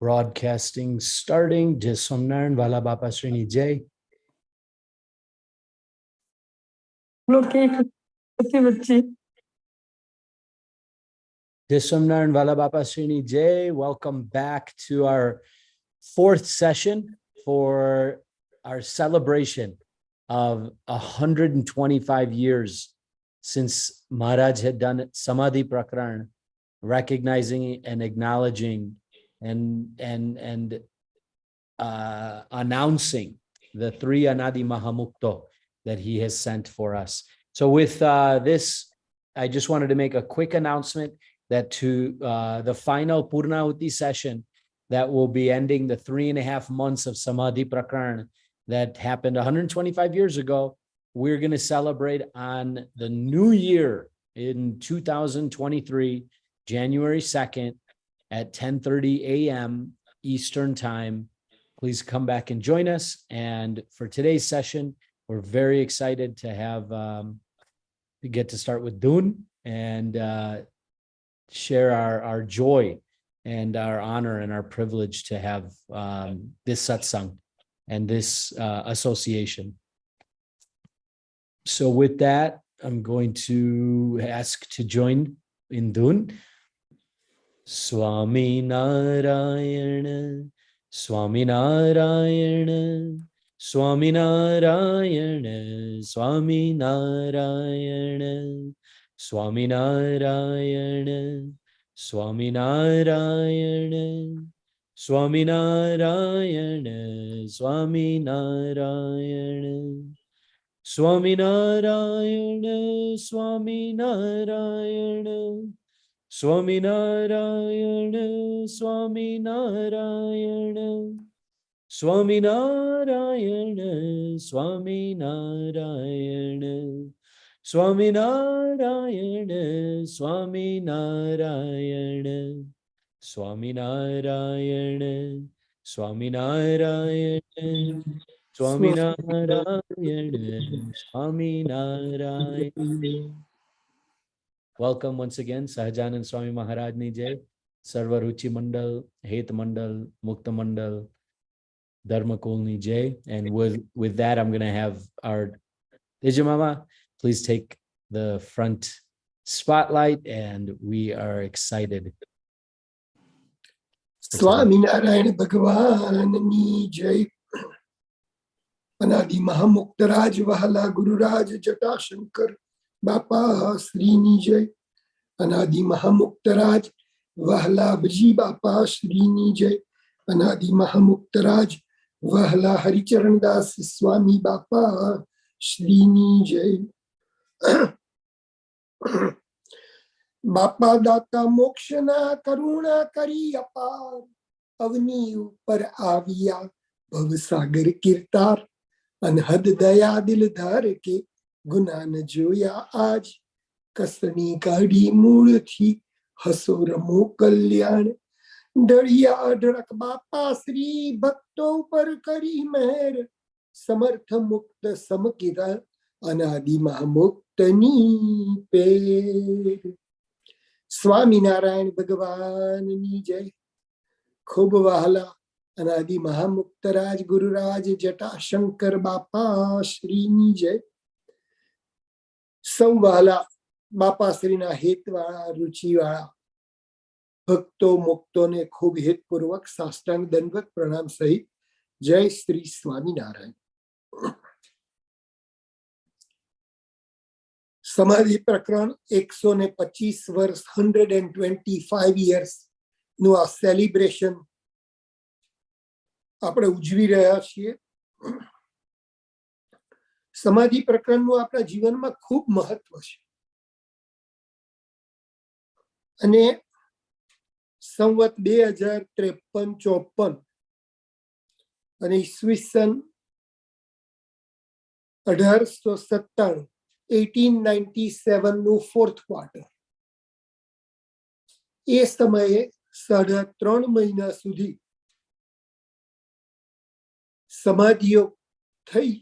Broadcasting starting. Jai Somnaran Vala Bapa Srini Jai. Jai Somnaran Vala Bapa Srini Jai. Welcome back to our fourth session for our celebration of 125 years since Maharaj had done Samadhi Prakaran, recognizing and acknowledging and announcing the three Anadi Mahamukto that he has sent for us. So with this, I just wanted to make a quick announcement that to the final Purnahuti session that will be ending the 3.5 months of Samadhi Prakaran that happened 125 years ago, we're going to celebrate on the new year in 2023, January 2nd at 10:30 a.m. Eastern Time. Please come back and join us. And for today's session, we're very excited to have to get to start with Dun and share our joy and our honor and our privilege to have this satsang and this association. So with that, I'm going to ask to join in Dun. Swami Narayana, Swami Narayana, Swami Narayana, Swami Narayana, Swami Narayana, Swami Narayana, Swami Narayana, Swami Narayana, Swami Narayana, Swami Narayana, Swami Narayana, Swami Narayana, Swami Narayana, Swami Narayana, Swami Narayana, Swami Narayana, Swami Narayana, Swami Narayana, Swami Narayana, Swami Narayana. Welcome once again, Sahajanand Swami Maharaj Ni Jai, Sarva Ruchi Mandal, Het Mandal, Mukta Mandal, Dharma Kul Ni Jai. And with that, I'm going to have our Dijamama please take the front spotlight, and we are excited. Swami Narayana Bhagavan Ni Jai. Anadi Mahamuktaraj Vahala Guru Raj Jata Shankar Bapa Sri Ni Jai. Anadi Mahamuktaraj Vahala Bhaji Bapa Sri Ni Jai. Anadi Mahamuktaraj Vahala Haricharan Das Swami Bapa Sri Ni Jai. Bapa Data Mokshana Karuna Kari Apar Avni Upar Aviya Bhavasagar Kirtar Anhad Daya Dil Dhar Ke Guna Na Joya Aj Kasani Kadi Mool Thi Haso Ramo Kalyan Dariya Dharak Bapa Sri Bhakto Par Kari Meher Samartha Mukta Samakita Anadi Mahamuktani Per. Swami Narayana Bhagavan Ni Jai. Khub Wahala Anadi Mahamuktaraj Guru Raj Jata Shankar Bapa Sri Ni Jai. Sau Wahala Bapa Sri Na Hetwala Ruchi Wala Bhakto Mukto Ne Khub Het Purvak Sastang Danvat Pranam Sahit Jai Sri Swami Narayana. Samadhi Prakaran 125 વર્ષ 125 years નું આ celebration આપણે ઉજવી રહ્યા છીએ. સમાધિ પ્રકરણનું આપણા જીવનમાં ખૂબ મહત્વ છે અને સંવત 2053-54 અને ઈસવીસન 1897 1897 નું ફોર્થ ક્વાર્ટર. એ સમયે 3.5 મહિના સુધી સમાધિઓ થઈ.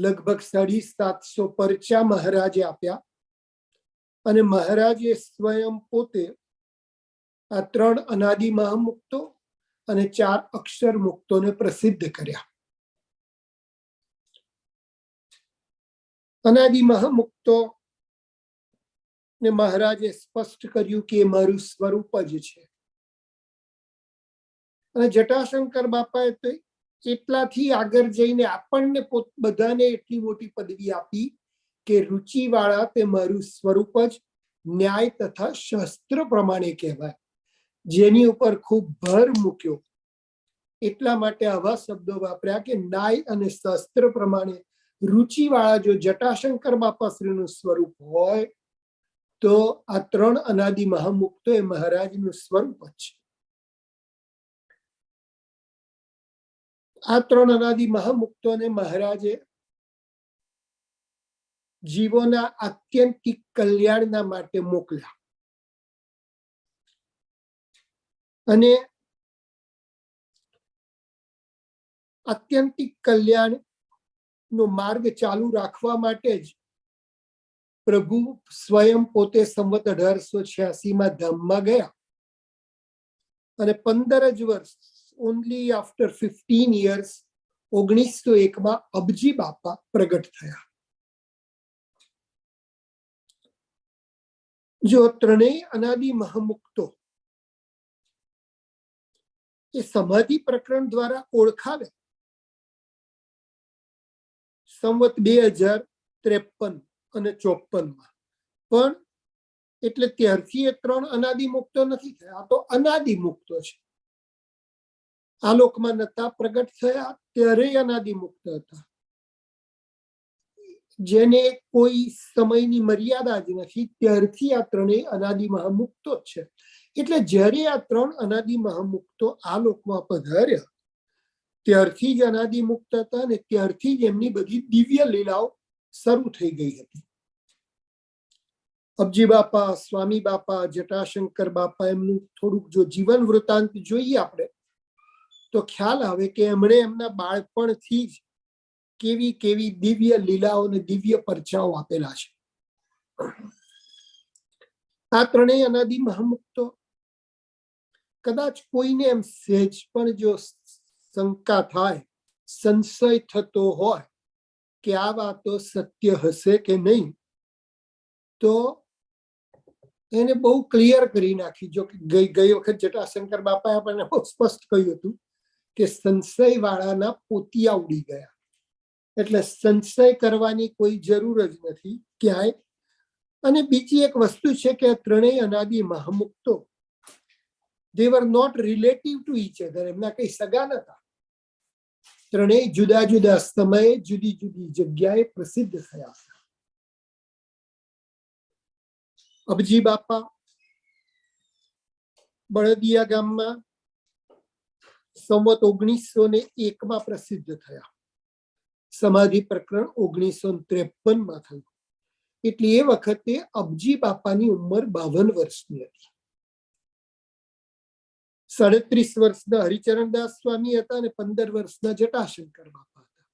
લગભગ 750 પરચા મહારાજે આપ્યા અને મહારાજે સ્વયં પોતે આ 3 અનાદિ મહામુક્તો અને 4 અક્ષર મુક્તોને પ્રસિદ્ધ કર્યા. અનાદિ મહામુક્તો ને મહારાજે સ્પષ્ટ કર્યું કે એ મારું સ્વરૂપ જ છે. અને જટાશંકર બાપાએ તો એટલાથી આગળ જઈને આપણને બધાને એટલી મોટી પદવી આપી કે રુચિવાળા તે મારું સ્વરૂપ જ ન્યાય તથા શાસ્ત્ર પ્રમાણે કહેવાય, જેની ઉપર ખૂબ ભાર મૂક્યો. એટલા માટે આવા શબ્દો વાપર્યા કે ન્યાય અને શાસ્ત્ર પ્રમાણે રુચિવાળા જો જટાશંકર બાપાશ્રીનું સ્વરૂપ હોય તો આ 3 અનાદિ મહામુક્તો એ મહારાજનું સ્વરૂપ જ છે. આ 3 અનાદિ મહામુક્તોને મહારાજે જીવોના આત્યંતિક કલ્યાણના માટે મોકલ્યા. અને આત્યંતિક કલ્યાણ નો માર્ગ ચાલુ રાખવા માટે જ પ્રભુ સ્વયં પોતે સંવત 1886 ધામમાં ગયા. અને 15 જ વર્ષ, ઓનલી આફ્ટર 15 years 1901 અબજી બાપા પ્રગટ થયા. જો 3 અનાદિ મહામુક્તો એ સમાધિ પ્રકરણ દ્વારા ઓળખાવે સંવત 2053 અને 54 પણ એટલે ત્યારથી એ 3 અનાદિ મુક્તો નથી થયા, આ તો અનાદિ મુક્તો છે. આ લોકમાં નતા પ્રગટ થયા ત્યારે અનાદિ મુક્ત હતા, જેને કોઈ સમયની મર્યાદા જ નથી. ત્યારથી આ 3 અનાદિ મહામુક્તો જ છે. એટલે જ્યારે આ 3 અનાદિ મહામુક્તો આ લોકમાં પધાર્યા ત્યારથી જ અનાદિ મુક્ત હતા અને ત્યારથી જ એમની બધી દિવ્ય લીલાઓ શરૂ થઈ ગઈ હતી. અબજી બાપા, સ્વામી બાપા, જટાશંકર બાપા, એમનું થોડુંક જો જીવન વૃત્તાંત જોઈએ આપણે તો ખ્યાલ આવે કે એમણે એમના બાળપણથી જ કેવી કેવી દિવ્ય લીલાઓ અને દિવ્ય પરચાઓ આપેલા છે. આ 3 અનાદિ મહામુક્તો કદાચ કોઈને એમ સહેજ પણ જો શંકા થાય, સંશય થતો હોય કે આ વાતો સત્ય હશે કે નહીં, તો એને બહુ ક્લિયર કરી નાખી. જો ગઈ વખત જટાશંકર બાપાએ આપણને બહુ સ્પષ્ટ કહ્યું હતું કે સંશય વાળાના પોતિયા ઉડી ગયા. એટલે સંશય કરવાની કોઈ જરૂર જ નથી ક્યાંય. અને બીજી એક વસ્તુ છે કે 3 અનાદિ મહામુક્તો they were not relative to each other. એમના કઈ સગા નતા. 3 જુદા જુદા સમયે જુદી જુદી જગ્યાએ પ્રસિદ્ધ થયા. અબજી બાપા બળદિયા ગામમાં સંવત 1901 પ્રસિદ્ધ થયા. સમાધિ પ્રકરણ 1953 થયું. એટલે એ વખતે અબજી બાપાની ઉંમર 52 વર્ષની હતી. 37 વર્ષના હરિચરણદાસ સ્વામી હતા અને 15 વર્ષના જટાશંકર બાપા હતા.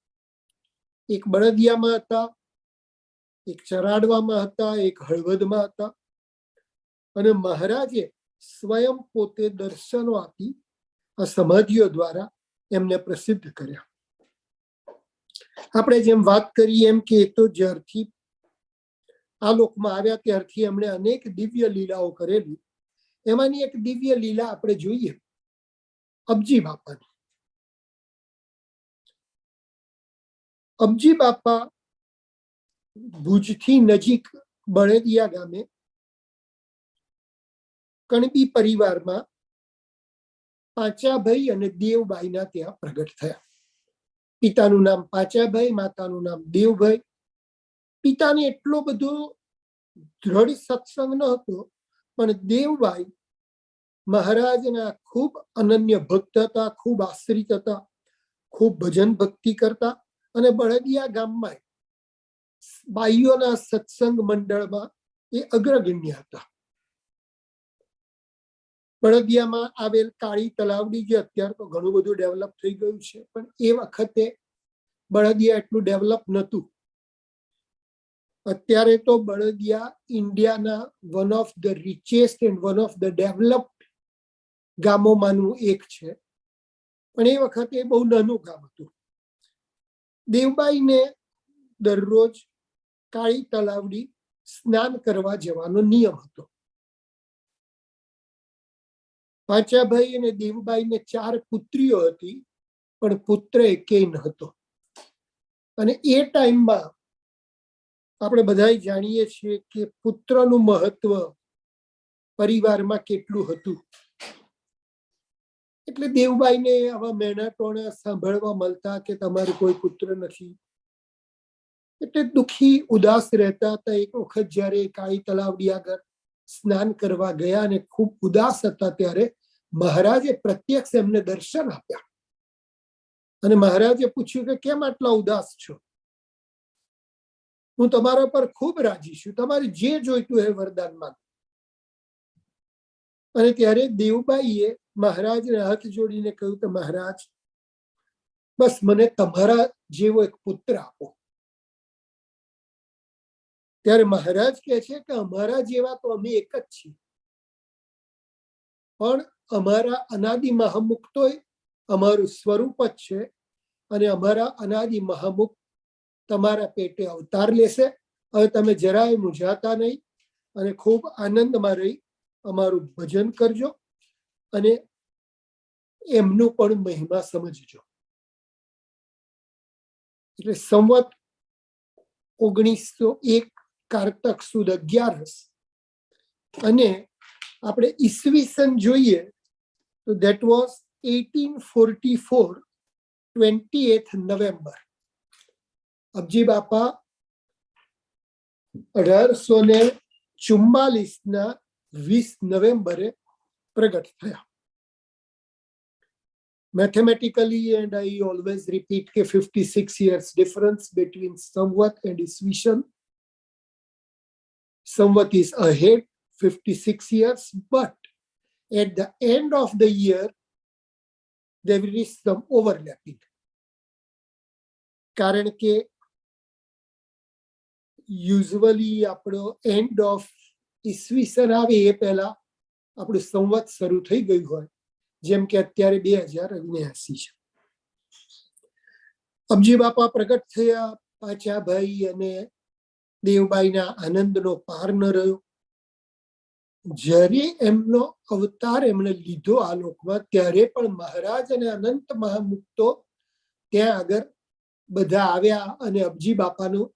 એક બળદિયામાં હતા, એક ચરાડવામાં હતા, એક હળવદમાં હતા. અને મહારાજે સ્વયં પોતે દર્શનો આપી આ સમાધિઓ દ્વારા એમને પ્રસિદ્ધ કર્યા. આપણે જેમ વાત કરી એમ કે તો જ્યારથી આ લોકમાં આવ્યા ત્યારથી એમણે અનેક દિવ્ય લીલાઓ કરેલી. એમાંની એક દિવ્ય લીલા આપણે જોઈએ અબજી બાપાની. અબજી બાપા ભુજથી નજીક બળદિયા ગામે કણબી પરિવારમાં પાંચાભાઈ અને દેવબાઈના ત્યાં પ્રગટ થયા. પિતાનું નામ પાંચાભાઈ, માતાનું નામ દેવભાઈ. પિતાને એટલો બધો દ્રઢ સત્સંગ ન હતો, પણ દેવબાઈ મહારાજના ખૂબ અનન્ય ભક્ત હતા, ખૂબ આશ્રિત હતા, ખૂબ ભજન ભક્તિ કરતા. અને બળદિયા ગામમાં બાઈઓના સત્સંગ મંડળમાં એ અગ્રગણ્ય હતા. બળદિયામાં આવેલ કાળી તલાવડી, જે અત્યારે તો ઘણું બધું ડેવલપ થઈ ગયું છે, પણ એ વખતે બળદિયા એટલું ડેવલપ નહોતું. અત્યારે તો બળદિયા ઇન્ડિયાના one of the richest and one of the developed ગામોમાંનું એક છે. પણ એ વખતે બહુ નાનું ગામ હતું. દેવબાઈને દરરોજ કાળી તલાવડી સ્નાન કરવા જવાનો નિયમ હતો. પાંચાભાઈ અને દેવબાઈને 4 પુત્રીઓ હતી, પણ પુત્ર એકેય ન હતો. અને એ ટાઈમમાં આપણે બધા જાણીએ છીએ કે પુત્રનું મહત્વ પરિવારમાં કેટલું હતું. એટલે દેવબાઈને આવા મેણા ટોણા સાંભળવા મળતા કે તમારે કોઈ પુત્ર નથી, એટલે દુઃખી ઉદાસ રહેતા હતા. એક વખત જ્યારે કાળી તલાવડી આગળ સ્નાન કરવા ગયા અને ખૂબ ઉદાસ હતા, ત્યારે મહારાજે પ્રત્યક્ષ એમને દર્શન આપ્યા અને મહારાજે પૂછ્યું કે કેમ આટલા ઉદાસ છો? હું તમારા પર ખૂબ રાજી છું, તમારે જે જોઈતું એ વરદાન માંગો. અને ત્યારે દેવબાઈએ મહારાજને હાથ જોડીને કહ્યું કે મહારાજ, બસ મને તમારા જેવો એક પુત્ર આપો. ત્યારે મહારાજ કહે છે કે અમારા જેવા તો અમે એક જ છીએ, પણ અમારા અનાદિ મહામુક્તો અમારું સ્વરૂપ જ છે, અને અમારા અનાદિ મહામુક્ત તમારા પેટે અવતાર લેશે. હવે તમે જરાય મૂંઝાતા નહીં અને ખૂબ આનંદમાં રહી અમારું ભજન કરજો અને એમનું પણ મહિમા સમજજો. એટલે સંવત 1901 કારતક સુદ 11 અને આપણે ઈસવીસન જોઈએ તો that was 1844 28th November. Abji બાપા 1844 20 નવેમ્બરે પ્રગટ થયા. Mathematically, and I always repeat કે 56 years difference between Samvat and Isvishan. Samvat is ahead 56 years, but at the end of the year there is some overlapping. કારણ કે યુઝવલી આપણો end of ઈસવીસન આવે એ પહેલા આપણું સંવત શરૂ થઈ ગયું હોય, જેમ કે અત્યારે 2079 છે. અબજી બાપા પ્રગટ થયા. પાંચાભાઈ અને દેવબાઈના આનંદનો પાર ન રહ્યો. જ્યારે એમનો અવતાર એમણે લીધો આ લોકમાં, ત્યારે પણ મહારાજ અને અનંત મહામુક્તો ત્યાં આગળ બધા આવ્યા અને અબજી બાપાનું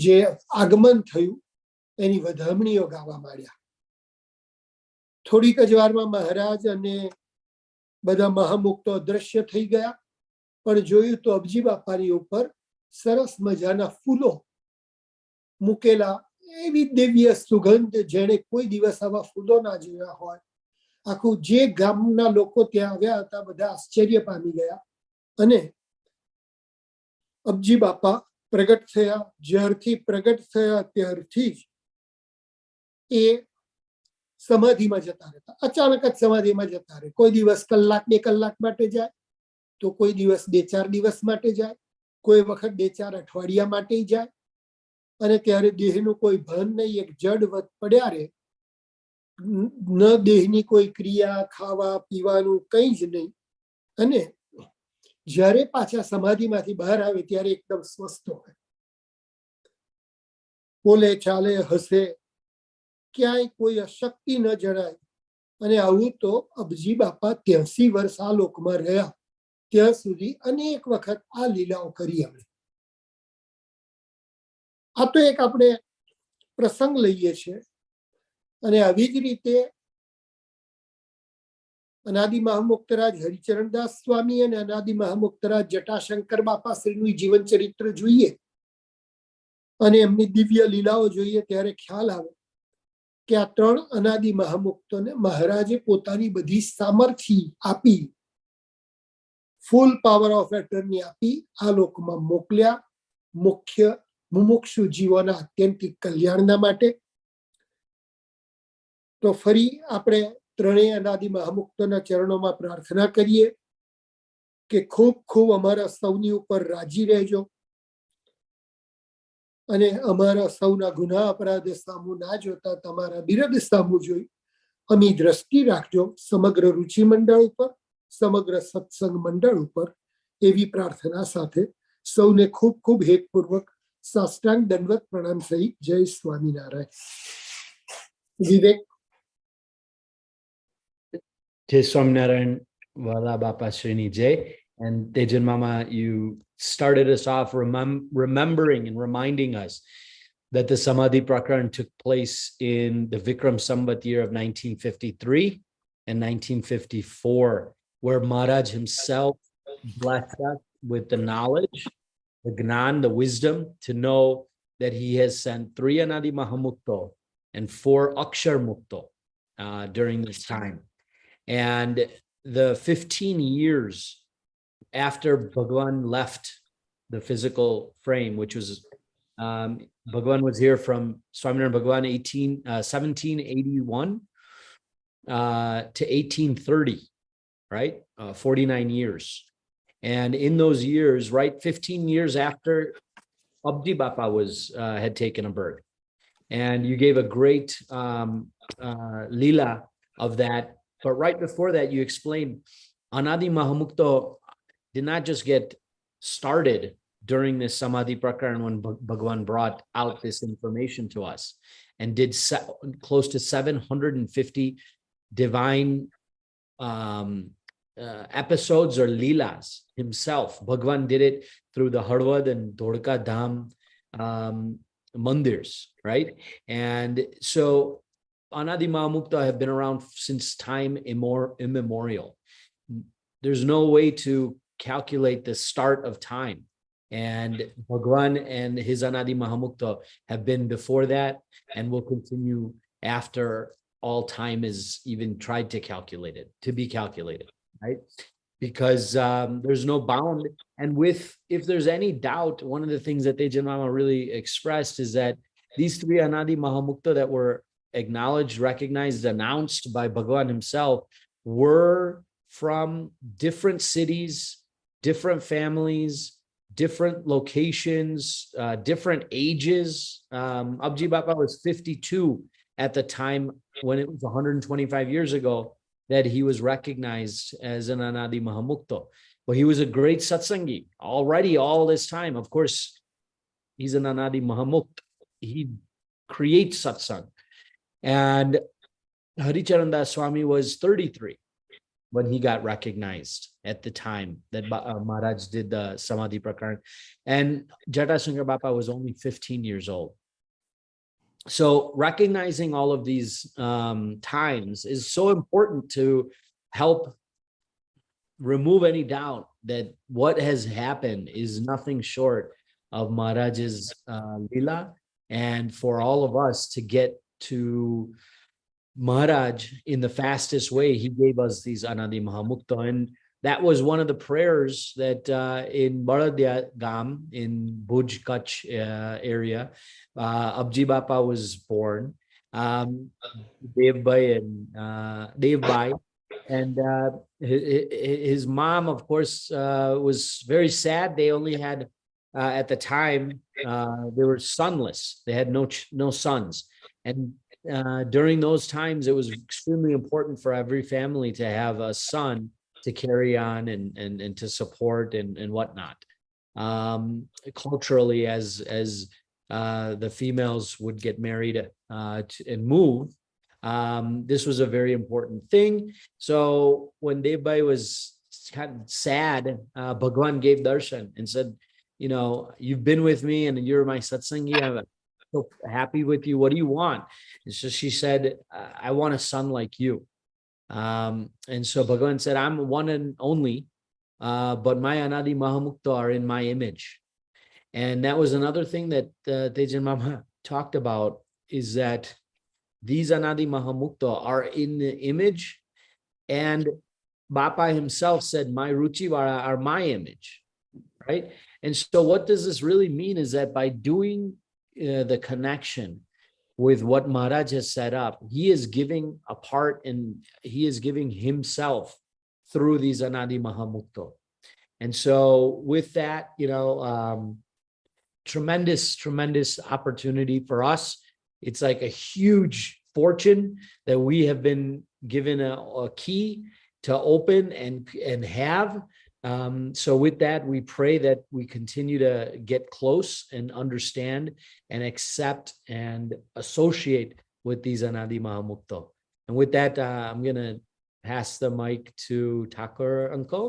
જે આગમન થયું એની વધામણીઓ ગાવા માંડ્યા. થોડીક જ વારમાં મહારાજ અને બધા મહામુક્તો અદ્રશ્ય થઈ ગયા, પણ જોયું તો અબજી બાપાની ઉપર સરસ મજાના ફૂલો મૂકેલા, એવી દિવ્ય સુગંધ જેણે કોઈ દિવસ આવા ફૂલો ના જોયા હોય. આખું જે ગામના લોકો ત્યાં આવ્યા હતા બધા આશ્ચર્ય પામી ગયા. અને અબજી બાપા પ્રગટ થયા. જ્યારથી પ્રગટ થયા ત્યારથી જ એ સમાધિમાં જતા રહેતા. અચાનક જ સમાધિમાં જતા રહે. કોઈ દિવસ કલાક 2 કલાક માટે જાય, તો કોઈ દિવસ 2-4 દિવસ માટે જાય, કોઈ વખત 2-4 અઠવાડિયા માટે જાય. અને ત્યારે દેહનું કોઈ ભાન નહીં, એક જડવત પડ્યા રહે. ન દેહની કોઈ ક્રિયા, ખાવા પીવાનું કંઈ જ નહીં. અને જ્યારે પાછા સમાધિમાંથી બહાર આવે ત્યારે એકદમ સ્વસ્થ હોય, બોલે ચાલે હસે, ક્યાંય કોઈ અશક્તિ ન જણાય. અને આવું તો અબજી બાપા 83 વર્ષ આ લોકમાં રહ્યા, ત્યાં સુધી અનેક વખત આ લીલાઓ કરી. અમે આ તો એક આપણે પ્રસંગ લઈએ છીએ. અને આવી જ રીતે અનાદિ મહામુક્તરાજ હરિચરણદાસ સ્વામી અને અનાદિ મહામુક્તરાજ જટાશંકર બાપા શ્રીનું જીવન ચરિત્ર જોઈએ અને એમની દિવ્ય લીલાઓ જોઈએ, ત્યારે ખ્યાલ આવે કે આ 3 અનાદિ મહામુક્તોને મહારાજે પોતાની બધી સામર્થ્ય આપી, ફૂલ પાવર ઓફ એટર્ની આપી આ લોકમાં મોકલ્યા, મુખ્ય મુમુક્ષુ જીવોના અત્યંતિક કલ્યાણના માટે. તો ફરી આપણે 3 અનાદિ મહામુક્તોના ચરણોમાં પ્રાર્થના કરીએ કે ખૂબ ખૂબ અમારા સૌની ઉપર રાજી રહેજો અને અમારા સૌના ગુનાહ અપરાધ સામું ના જોતા તમારા બિરદ સામું જોઈ અમી દ્રષ્ટિ રાખજો સમગ્ર રુચિ મંડળ ઉપર, સમગ્ર સત્સંગ મંડળ ઉપર. એવી પ્રાર્થના સાથે સૌને ખૂબ ખૂબ હેતપૂર્વક સાષ્ટાંગ દંડવત પ્રણામ સહિત જય સ્વામિનારાયણ. વિવેક. Jai Swaminarayan, Vala Bapa Srini Jai. And Tejan Mama, you started us off remembering and reminding us that the Samadhi Prakaran took place in the Vikram Samvat year of 1953 and 1954, where Maharaj himself blessed us with the knowledge, the gnan, the wisdom to know that he has sent 3 Anadi Mahamukto and 4 Akshar Mukto during this time. And the 15 years after Bhagwan left the physical frame, which was Bhagwan was here from Swaminarayan Bhagwan 1781 to 1830, right? 49 years. And in those years, right, 15 years after Abdi Bapa had taken a birth. And you gave a great lila of that. But right before that, you explained Anadi Mahamukto did not just get started during this Samadhi Prakaran when Bhagwan brought out this information to us and did close to 750 divine episodes or leelas himself. Bhagwan did it through the Harwad and Dhodka Dham mandirs, right? And so Anadi Mahamukta have been around since time immemorial. There's no way to calculate the start of time. And Bhagwan and his Anadi Mahamukta have been before that and will continue after all time is even tried to calculate it, to be calculated, right? Because there's no bound. And if there's any doubt, one of the things that Tejan Mama really expressed is that these 3 Anadi Mahamukta that were acknowledged, recognized, announced by Bhagwan himself were from different cities, different families, different locations, different ages. Abji Bapa was 52 at the time when it was 125 years ago that he was recognized as an Anadi Mahamukta. But he was a great satsangi already all this time. Of course, he's an Anadi Mahamukta. He creates satsang. And Haricharan Das Swami was 33 when he got recognized at the time that Maharaj did the Samadhi Prakaran. And Jatasankar Bapa was only 15 years old. So recognizing all of these times is so important to help remove any doubt that what has happened is nothing short of Maharaj's Leela. And for all of us to get to Maharaj in the fastest way, he gave us these Anadi Mahamukta. And that was one of the prayers that in Baradya Gam, in Bhuj Kutch area, Abji Bapa was born, Devbai and Devbai. And his mom, of course, was very sad. They only had, at the time, they were sonless. They had no sons. And during those times, it was extremely important for every family to have a son to carry on and to support and whatnot. Culturally, as the females would get married and move, this was a very important thing. So when Devbai was kind of sad, Bhagwan gave darshan and said, you know, you've been with me and you're my satsangi. I'm so happy with you. What do you want? And so she said, I want a son like you. And so Bhagwan said, I'm one and only, but my Anadi Mahamukta are in my image. And that was another thing that Tejan Mama talked about, is that these Anadi Mahamukta are in the image, and Bapa himself said, my Ruchivara are my image, right? And so what does this really mean is that by doing the connection with what Maharaj has set up, he is giving a part and he is giving himself through these Anadi Mahamukta. And so with that, you know, tremendous opportunity for us. It's like a huge fortune that we have been given a key to open and have. So with that, we pray that we continue to get close and understand and accept and associate with these Anadi Mahamukta. And with that, I'm going to pass the mic to Thakur Uncle.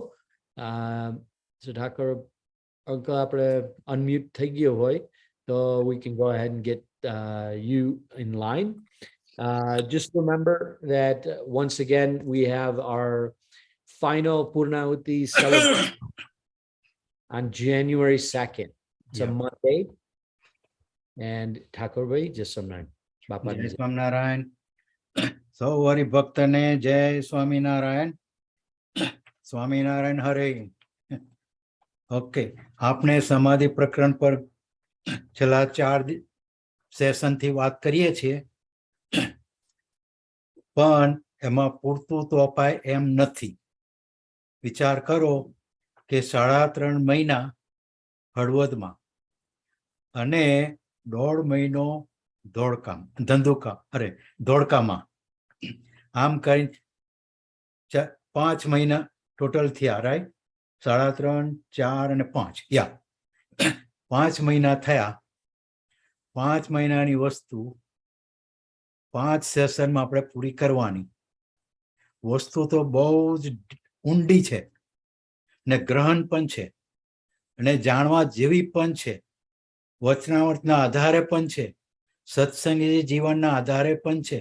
So Thakur Uncle, આપણે unmute થઈ ગયો હોય, so we can go ahead and get you in line. Just remember that once again, we have our final Purnahuti celebration on January 2nd. It's a Monday. And Thakur Bhai, just some name. જય સ્વામિનારાયણ. સૌ હરિભક્તને જય સ્વામિનારાયણ. સ્વામિનારાયણ હરે. Okay, આપણે સમાધિ પ્રકરણ પર છેલ્લા 4 સેશનથી વાત કરીએ છીએ, પણ એમાં પૂરતું તો અપાય એમ નથી. વિચાર કરો કે 3.5 મહિના હળવદમાં અને 1.5 મહિનો ધોળકામાં, આમ કરી 5 મહિના ટોટલ થયા, રાઈટ? 3.5, 4 અને 5, 5 મહિના થયા. 5 મહિનાની વસ્તુ 5 સેશનમાં આપણે પૂરી કરવાની. વસ્તુ તો બહુ જ ઊંડી છે ને ગ્રહણ પણ છે અને જાણવા જેવી પણ છે. વચનામૃતના આધારે પણ છે, સત્સંગી જીવનના આધારે પણ છે,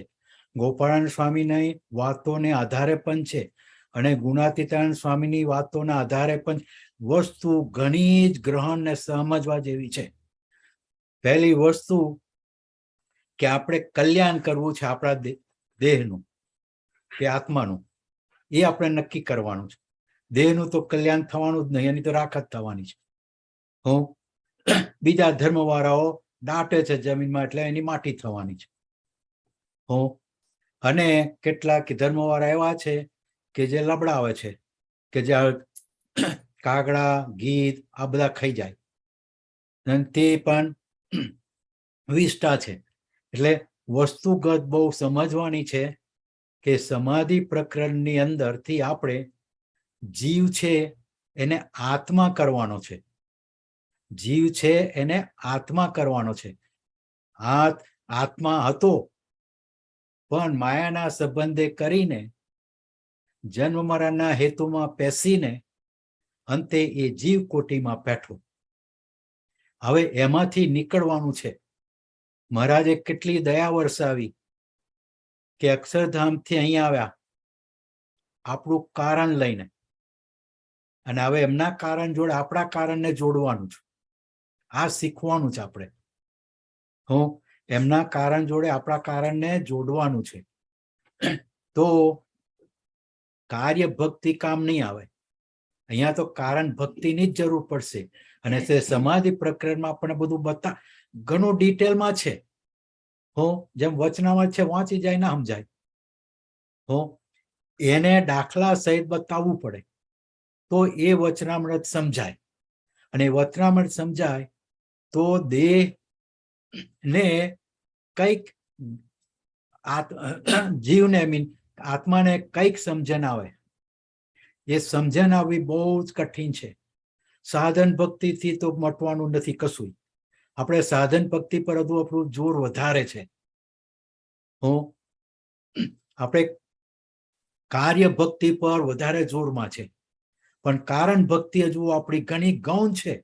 ગોપાળાનંદ સ્વામીની વાતોને આધારે પણ છે અને ગુણાતીતાનંદ સ્વામીની વાતોના આધારે પણ વસ્તુ ઘણી જ ગ્રહણ ને સમજવા જેવી છે. પહેલી વસ્તુ કે આપણે કલ્યાણ કરવું છે આપણા દેહનું કે આત્માનું, એ આપણે નક્કી કરવાનું છે. દેહનું તો કલ્યાણ થવાનું જ નહીં, એની તો રાખ જ થવાની છે. બીજા ધર્મવાળાઓ દાટે છે જમીનમાં એટલે એની માટી થવાની છે. અને કેટલાક ધર્મવાળા એવા છે કે જે લબડાવે છે, કે જે કાગડા, ગીધ આ બધા ખાઈ જાય, અને તે પણ વિષ્ટા છે. એટલે વસ્તુગત બહુ સમજવાની છે કે સમાધિ પ્રકરણની અંદરથી આપણે જીવ છે એને આત્મા કરવાનો છે. જીવ છે એને આત્મા કરવાનો છે. આત્મા હતો પણ માયાના સંબંધે કરીને જન્મ મરણના હેતુમાં પેસીને અંતે એ જીવ કોટીમાં બેઠો. હવે એમાંથી નીકળવાનું છે. મહારાજે કેટલી દયા વરસાવી કે અક્ષરધામથી અહીં આવ્યા આપણું કારણ લઈને, અને હવે એમના કારણ જોડે આપણા કારણને જોડવાનું છે. આ શીખવાનું છે આપણે. એમના કારણ જોડે આપણા કારણને જોડવાનું છે. તો કાર્ય ભક્તિ કામ નહીં આવે. અહીંયા તો કારણ ભક્તિની જ જરૂર પડશે. અને તે સમાધિ પ્રકરણમાં આપણે બધું ઘણું ડિટેલમાં છે. જેમ વચનામાં છે, વાંચી જાય ના સમજાય. એને દાખલા સહિત બતાવવું પડે તો એ વચનામૃત સમજાય. અને વચનામૃત સમજાય તો દેહ ને કઈક જીવને આત્માને કઈક સમજણ આવે. એ સમજણ આવવી બહુ જ કઠિન છે. સાધન ભક્તિથી તો મટવાનું નથી કશું. આપણે સાધન ભક્તિ પર હજુ આપણું જોર વધારે છે. આપણે કાર્ય ભક્તિ પર વધારે જોરમાં છે, પણ કારણ ભક્તિ હજુ આપણી ઘણી ગૌણ છે.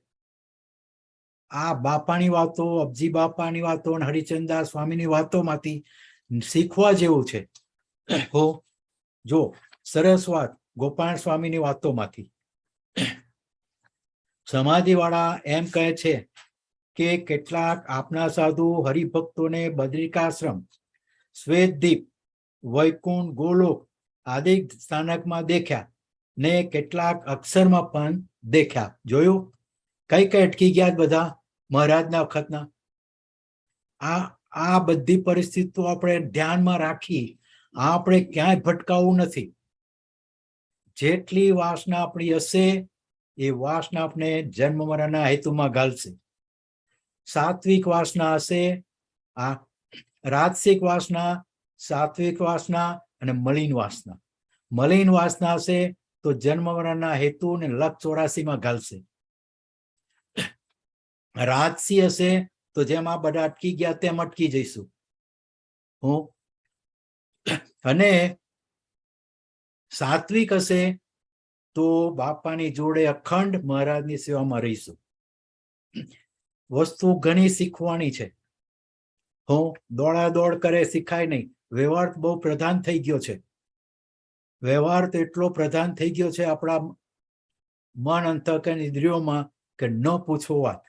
આ બાપાની વાતો, અબજી બાપાની વાતો અને હરિચંદાસ સ્વામીની વાતોમાંથી શીખવા જેવું છે. જો સરસ વાત ગોપાલ સ્વામીની વાતોમાંથી. સમાધિ વાળા એમ કહે છે કે કેટલાક આપના સાધુ હરિભક્તોને બદ્રિકાશ્રમ, શ્વેતદીપ, વૈકુંઠ, ગોલોક આદિ સ્થાનકમાં દેખ્યા ને કેટલાક અક્ષરમાં પણ દેખ્યા. જોયું કઈ કઈ અટકી ગયા બધા મહારાજના વખતના. આ બધી પરિસ્થિતિઓ આપણે ધ્યાનમાં રાખી. આપણે ક્યાંય ભટકાવવું નથી. જેટલી વાસના આપણી હશે એ વાસના આપણે જન્મ મરણના હેતુમાં ઘાલશે. સાત્વિક વાસના હશે, આ રાજસિક વાસના સાત્વિક વાસના અને મલિન વાસના. મલિન વાસના હશે તો જન્મ મરણના હેતુ ને લખ 84 ઘાલશે. રાજસી હશે તો જેમ આ બધા અટકી ગયા તેમ અટકી જઈશું. અને સાત્વિક હશે તો બાપાની જોડે અખંડ મહારાજની સેવામાં રહીશું. વસ્તુ ઘણી શીખવાની છે. દોડા દોડ કરે શીખાય નહીં. વ્યવહાર બહુ પ્રધાન થઈ ગયો છે. વ્યવહાર તો એટલો પ્રધાન થઈ ગયો છે આપણા મન અંતઃકરણ ઇન્દ્રિયોમાં કે ન પૂછો વાત.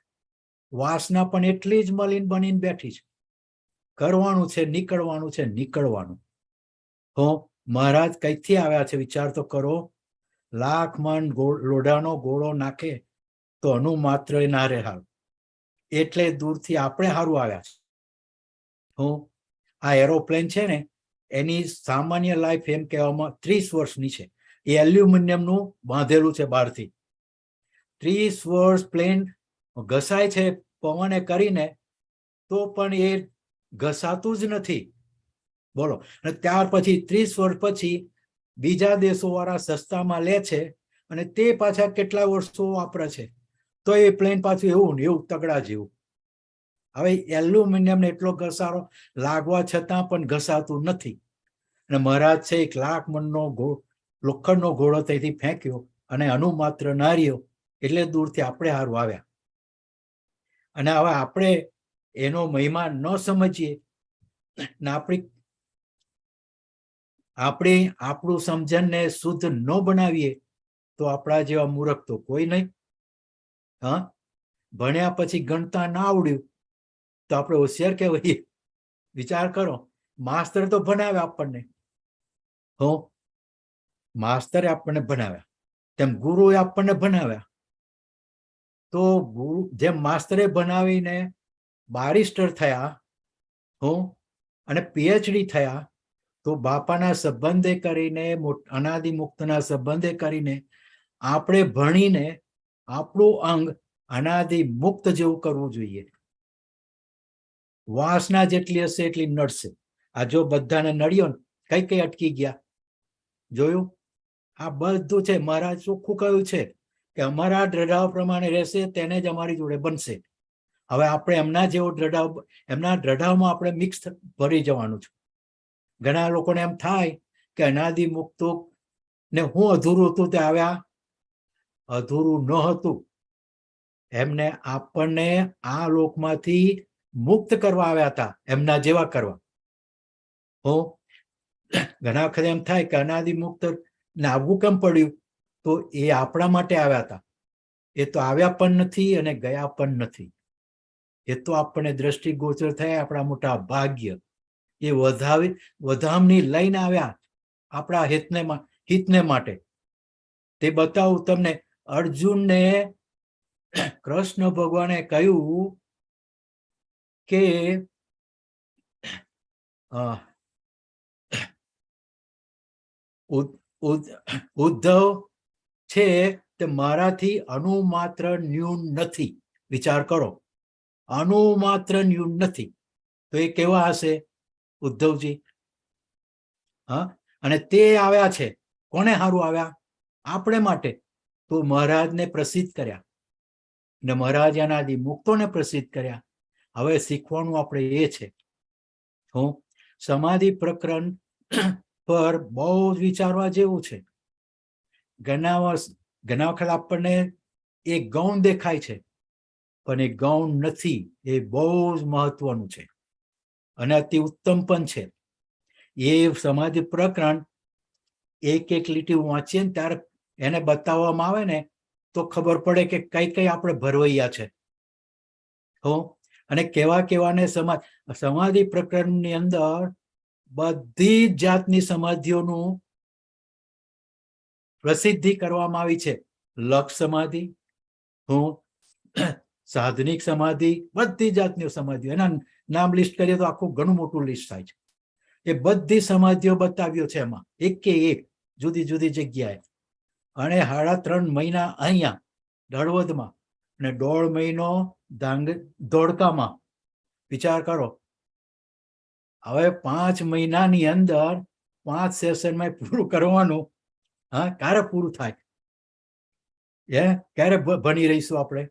વાસના પણ એટલી જ મલિન બનીને બેઠી છે. કરવાનું છે, નીકળવાનું છે, નીકળવાનું. મહારાજ કઈથી આવ્યા છે વિચાર તો કરો. લાખ મન લોઢાનો ગોળો નાખે તો અનુ માત્ર ના રહે હાલ. એટલે દૂરથી આપણે હારું આવ્યા છે. આ એરોપ્લેન છે ને એની સામાન્ય લાઈફ એમ કહેવામાં 30 વર્ષની છે. એ એલ્યુમિનિયમનું બાંધેલું છે બહારથી. 30 વર્ષ પ્લેન ઘસાય છે પવને કરીને તો પણ એ ઘસાતું જ નથી. બોલો. અને ત્યાર પછી 30 વર્ષ પછી બીજા દેશો વાળા સસ્તામાં લે છે અને તે પાછા કેટલા વર્ષો વાપરે છે તો એ પ્લેન પાછું એવું ને એવું તગડા જેવું. હવે એલ્યુમિનિયમને એટલો ઘસારો લાગવા છતાં પણ ઘસાતું નથી. અને મહારાજ છે 1 લાખ મણનો લોખંડનો ઘોડો ત્યાંથી ફેંક્યો અને અનુમાત્ર ના રહ્યો. એટલે દૂરથી આપણે હારું આવ્યા. અને હવે આપણે એનો મહિમા ન સમજીએ ને આપણું સમજણને શુદ્ધ ન બનાવીએ તો આપણા જેવા મૂર્ખ તો કોઈ નહીં. ભણ્યા પછી ગણતા ના આવડ્યું તો આપણે હોશિયાર કહેવાય. વિચાર કરો. માસ્તર તો ભણાવ્યા આપણને. માસ્તરે આપણને ભણાવ્યા તેમ ગુરુએ આપણને ભણાવ્યા. તો ગુરુ જેમ માસ્તરે ભણાવીને બારિસ્ટર થયા અને પીએચડી થયા તો બાપાના સંબંધે કરીને અનાદિ મુક્તના સંબંધે કરીને આપણે ભણીને આપણું અંગ અનાદિ મુક્ત જેવું કરવું જોઈએ. વાસના જેટલી હશે એટલી નડશે. આ જો બધાને નડ્યો ને કઈ કઈ અટકી ગયા જોયું. આ બધું છે. મહારાજ ચોખ્ખું કહ્યું છે કે અમારા દ્રઢાવ પ્રમાણે રહેશે તેને જ અમારી જોડે બનશે. હવે આપણે એમના જેવો દ્રઢાવ, એમના દ્રઢાવમાં આપણે મિક્સ ભરી જવાનું છે. ઘણા લોકોને એમ થાય કે અનાદિ મુક્ત ને હું અધૂરું હતું તે આવ્યા. અધૂરું ન હતું. એમને આપણને આ લોકમાંથી મુક્ત કરવા આવ્યા હતા, એમના જેવા કરવા. ઘણા વખત એમ થાય કે અનાદિ મુક્ત ને આવવું કેમ પડ્યું તો એ આપણા માટે આવ્યા હતા. એ તો આવ્યા પણ નથી અને ગયા પણ નથી. એ તો આપણને દ્રષ્ટિગોચર થયા આપણા મોટા ભાગ્ય. એ વધામણી લઈને આવ્યા આપણા હિતને માટે. તે બતાવું તમને. અર્જુનને કૃષ્ણ ભગવાને કહ્યું કે ઉદ્ધવ છે તે મારાથી અણુમાત્ર ન્યૂન નથી. વિચાર કરો. અણુમાત્ર ન્યૂન નથી તો એ કેવા હશે ઉદ્ધવજી? અને તે આવ્યા છે કોને હારું આવ્યા? આપણે માટે. તો મહારાજને પ્રસિદ્ધ કર્યા ને મહારાજ અનાદિ મુક્તોને પ્રસિદ્ધ કર્યા. હવે શીખવાનું આપણે એ છે. સમાધિ પ્રકરણ પર બહુ જ વિચારવા જેવું છે. ઘણા વખત આપણને એ ગૌણ દેખાય છે પણ એ ગૌણ નથી. એ બહુ જ મહત્વનું છે અને અતિ ઉત્તમ પણ છે. એ સમાધિ પ્રકરણ એક લીટી વાંચીએ ને ત્યારે એને બતાવવામાં આવે ને તો ખબર પડે કે કઈ કઈ આપણે ભરવૈયા છે. અને કેવાને સમાધિ પ્રકરણની અંદર બધી જ જાતની સમાધિઓનું પ્રસિદ્ધિ કરવામાં આવી છે. લક્ષ સમાધિ, સાધનિક સમાધિ, બધી જાતની સમાધિઓ. એના નામ લિસ્ટ કરીએ તો આખું ઘણું મોટું લિસ્ટ થાય છે. એ બધી સમાધિઓ બતાવ્યો છે એમાં એક જુદી જુદી જગ્યાએ. અને 3.5 મહિના અહીંયા હળવદમાં અને 1.5 મહિનો ધોળકામાં. વિચાર કરો. હવે 5 મહિનાની અંદર 5 સેશનમાં પૂરું કરવાનું. હા, ક્યારે પૂરું થાય? ક્યારે ભણી રહીશું આપણે?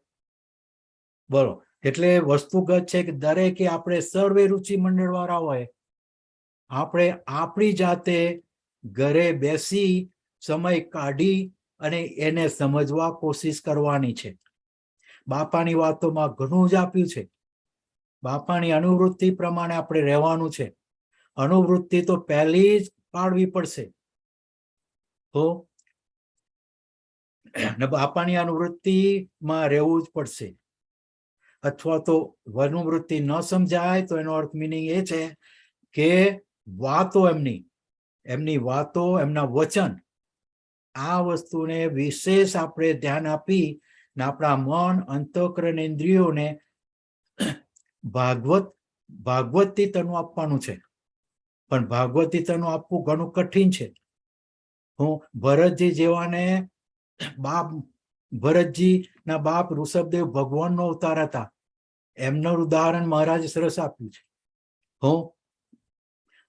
બોલો. એટલે વસ્તુગત છે કે દરેકે આપણે સર્વે રુચિ મંડળ વાળા હોય, આપણે આપણી જાતે ઘરે બેસી સમય કાઢી અને એને સમજવા કોશિશ કરવાની છે. બાપાની વાતોમાં ઘણું જ આપ્યું છે. બાપાની અનુવૃત્તિ પ્રમાણે આપણે રહેવાનું છે. અનુવૃત્તિ તો પહેલી જ પાડવી પડશે. તો બાપાની અનુવૃત્તિમાં રહેવું જ પડશે. અથવા તો અનુવૃત્તિ ન સમજાય તો એનો અર્થ મિનિંગ એ છે કે વાતો એમની વાતો, એમના વચન, આ વસ્તુને વિશેષ આપણે ધ્યાન આપી ને આપણા મન, અંતઃકરણ, ઇન્દ્રિયોને ભાગવતીતનું આપવાનું છે. પણ ભાગવતીતનું આપવું ઘણું કઠિન છે. હું ભરતજી જેવાને ભરતજી ના બાપ ઋષભદેવ ભગવાનનો અવતાર હતા. એમનું ઉદાહરણ મહારાજ સરસ આપ્યું છે.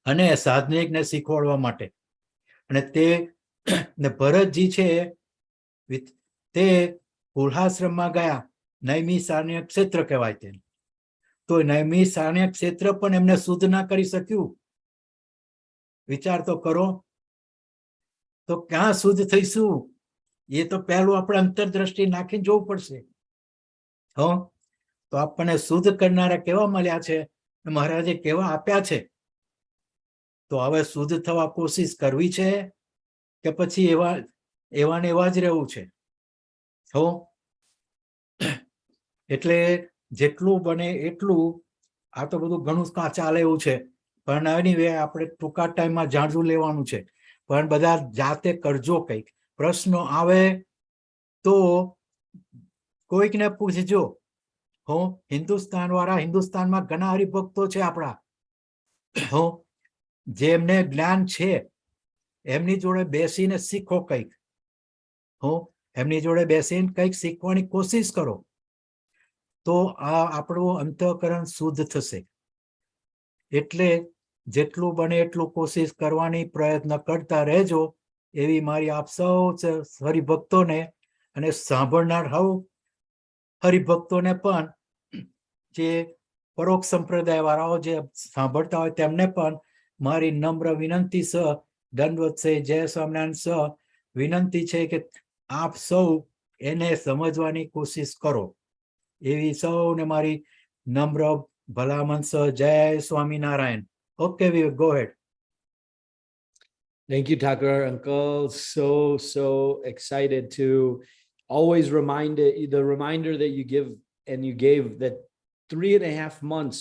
અને સાધનિકને શીખવાડવા માટે. અને તે ભરતજી છે તે પુરુષાશ્રમમાં ગયા. નૈમી સારણ્ય ક્ષેત્ર કહેવાય તેને. તો નૈમી સારણ્ય ક્ષેત્ર પણ એમને શુદ્ધ ના કરી શક્યું. વિચાર તો કરો. તો ક્યાં શુદ્ધ થઈશું? એ તો પહેલું આપણે અંતરદ્રષ્ટિ નાખીને જોવું પડશે. તો આપણને શુદ્ધ કરનારા કેવા મળ્યા છે, મહારાજે કેવા આપ્યા છે. તો હવે શુદ્ધ થવા કોશિશ કરવી છે કે પછી એવા જ રહેવું છે? એટલે જેટલું બને એટલું, આ તો બધું ઘણું ચાલે એવું છે, પણ એની આપણે ટૂંકા ટાઈમમાં જાણવું લેવાનું છે. પણ બધા જાતે કરજો. કંઈક પ્રશ્નો આવે તો કોઈકને પૂછજો. હિન્દુસ્તાન વાળા, હિન્દુસ્તાનમાં ઘણા હરિભક્તો છે આપણા, જેમને જ્ઞાન છે. એમની જોડે બેસીને શીખો કંઈક. એમની જોડે બેસીને કંઈક શીખવાની કોશિશ કરો. તો આ આપણું અંતઃકરણ શુદ્ધ થશે. એટલે જેટલું બને એટલું કોશિશ કરવાની, પ્રયત્ન કરતા રહેજો. એવી મારી આપ સૌ હરિભક્તોને અને સાંભળનાર હરિભક્તોને પણ, જે પરોક્ષ સંપ્રદાય વાળાઓ જે સાંભળતા હોય તેમને પણ મારી નમ્ર વિનંતી છે, દંડવત છે, જય સ્વામિનારાયણ છે, વિનંતી છે કે આપ સૌ એને સમજવાની કોશિશ કરો. એવી સૌને મારી નમ્ર ભલામણ છે. જય Swaminarayan. Okay, we will go ahead. Thank you, Thakur Uncle. So excited to always the reminder that you give and you gave that 3.5 months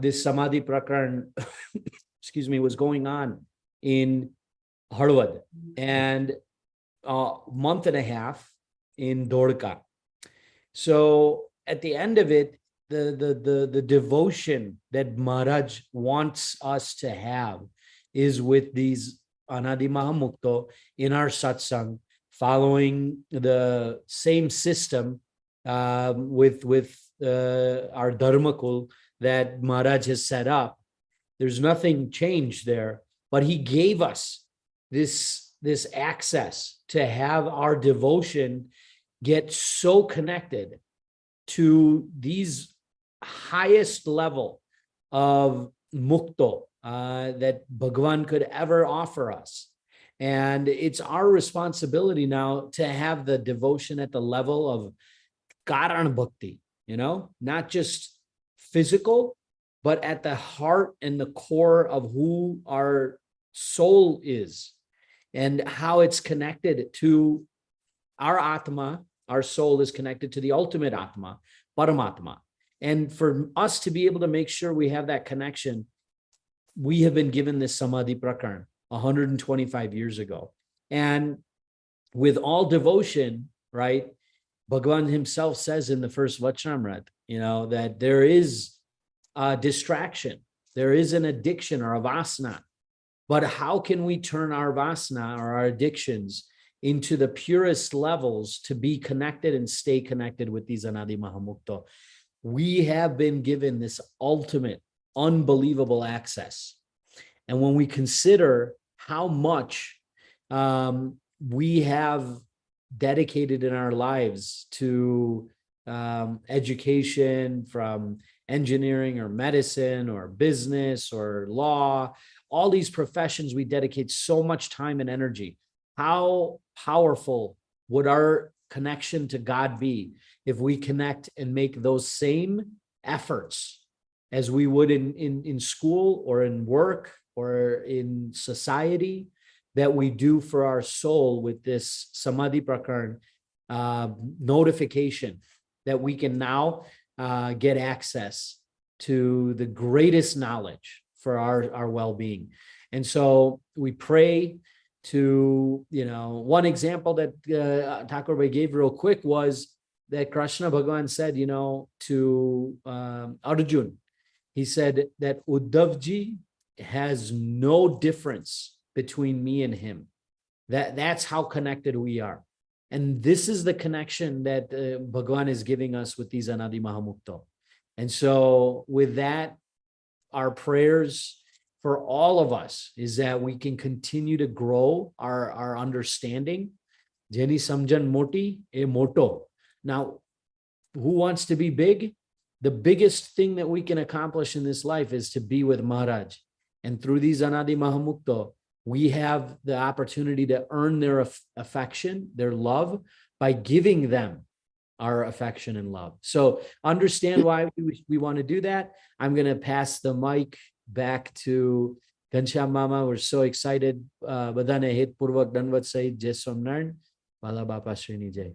this Samadhi Prakaran excuse me, was going on in Harwad, and a month and a half in Dwarka. So at the end of it, the devotion that Maharaj wants us to have is with these Anadi Mahamukto in our satsang, following the same system with our Dharmakul that Maharaj has set up. There's nothing changed there, but he gave us this access to have our devotion get so connected to these highest level of mukto that Bhagwan could ever offer us. And it's our responsibility now to have the devotion at the level of Karan Bhakti, not just physical, but at the heart and the core of who our soul is and how it's connected to our Atma. Our soul is connected to the ultimate Atma, Paramatma. And for us to be able to make sure we have that connection, we have been given this Samadhi Prakaran 125 years ago. And with all devotion, right, Bhagavan himself says in the first Vachanamrit, that there is a distraction, there is an addiction or a vasana. But how can we turn our vasana or our addictions into the purest levels to be connected and stay connected with these Anadi Mahamukta? We have been given this unbelievable access. And when we consider how much we have dedicated in our lives to education, from engineering or medicine or business or law, all these professions, we dedicate so much time and energy. How powerful would our connection to God be if we connect and make those same efforts as we would in school or in work or in society, that we do for our soul with this Samadhi Prakarn notification, that we can now get access to the greatest knowledge for our well-being. And so we pray to, one example that Thakur Bhai gave real quick was that Krishna Bhagavan said, to Arjun, he said that Uddhavji has no difference between me and him. That's how connected we are. And this is the connection that Bhagavan is giving us with these Anadi Mahamukta. And so with that, our prayers for all of us is that we can continue to grow our understanding. Jeni samjan moti e moto. Now, who wants to be big? The biggest thing that we can accomplish in this life is to be with Maharaj. And through these Anadi Mahamukta, we have the opportunity to earn their affection, their love, by giving them our affection and love. So understand why we want to do that. I'm going to pass the mic back to Ghanshyam Mama. We're so excited. Badane het purvak danvat sahit Jai Somnaran. Bala Bapa Srini Jai.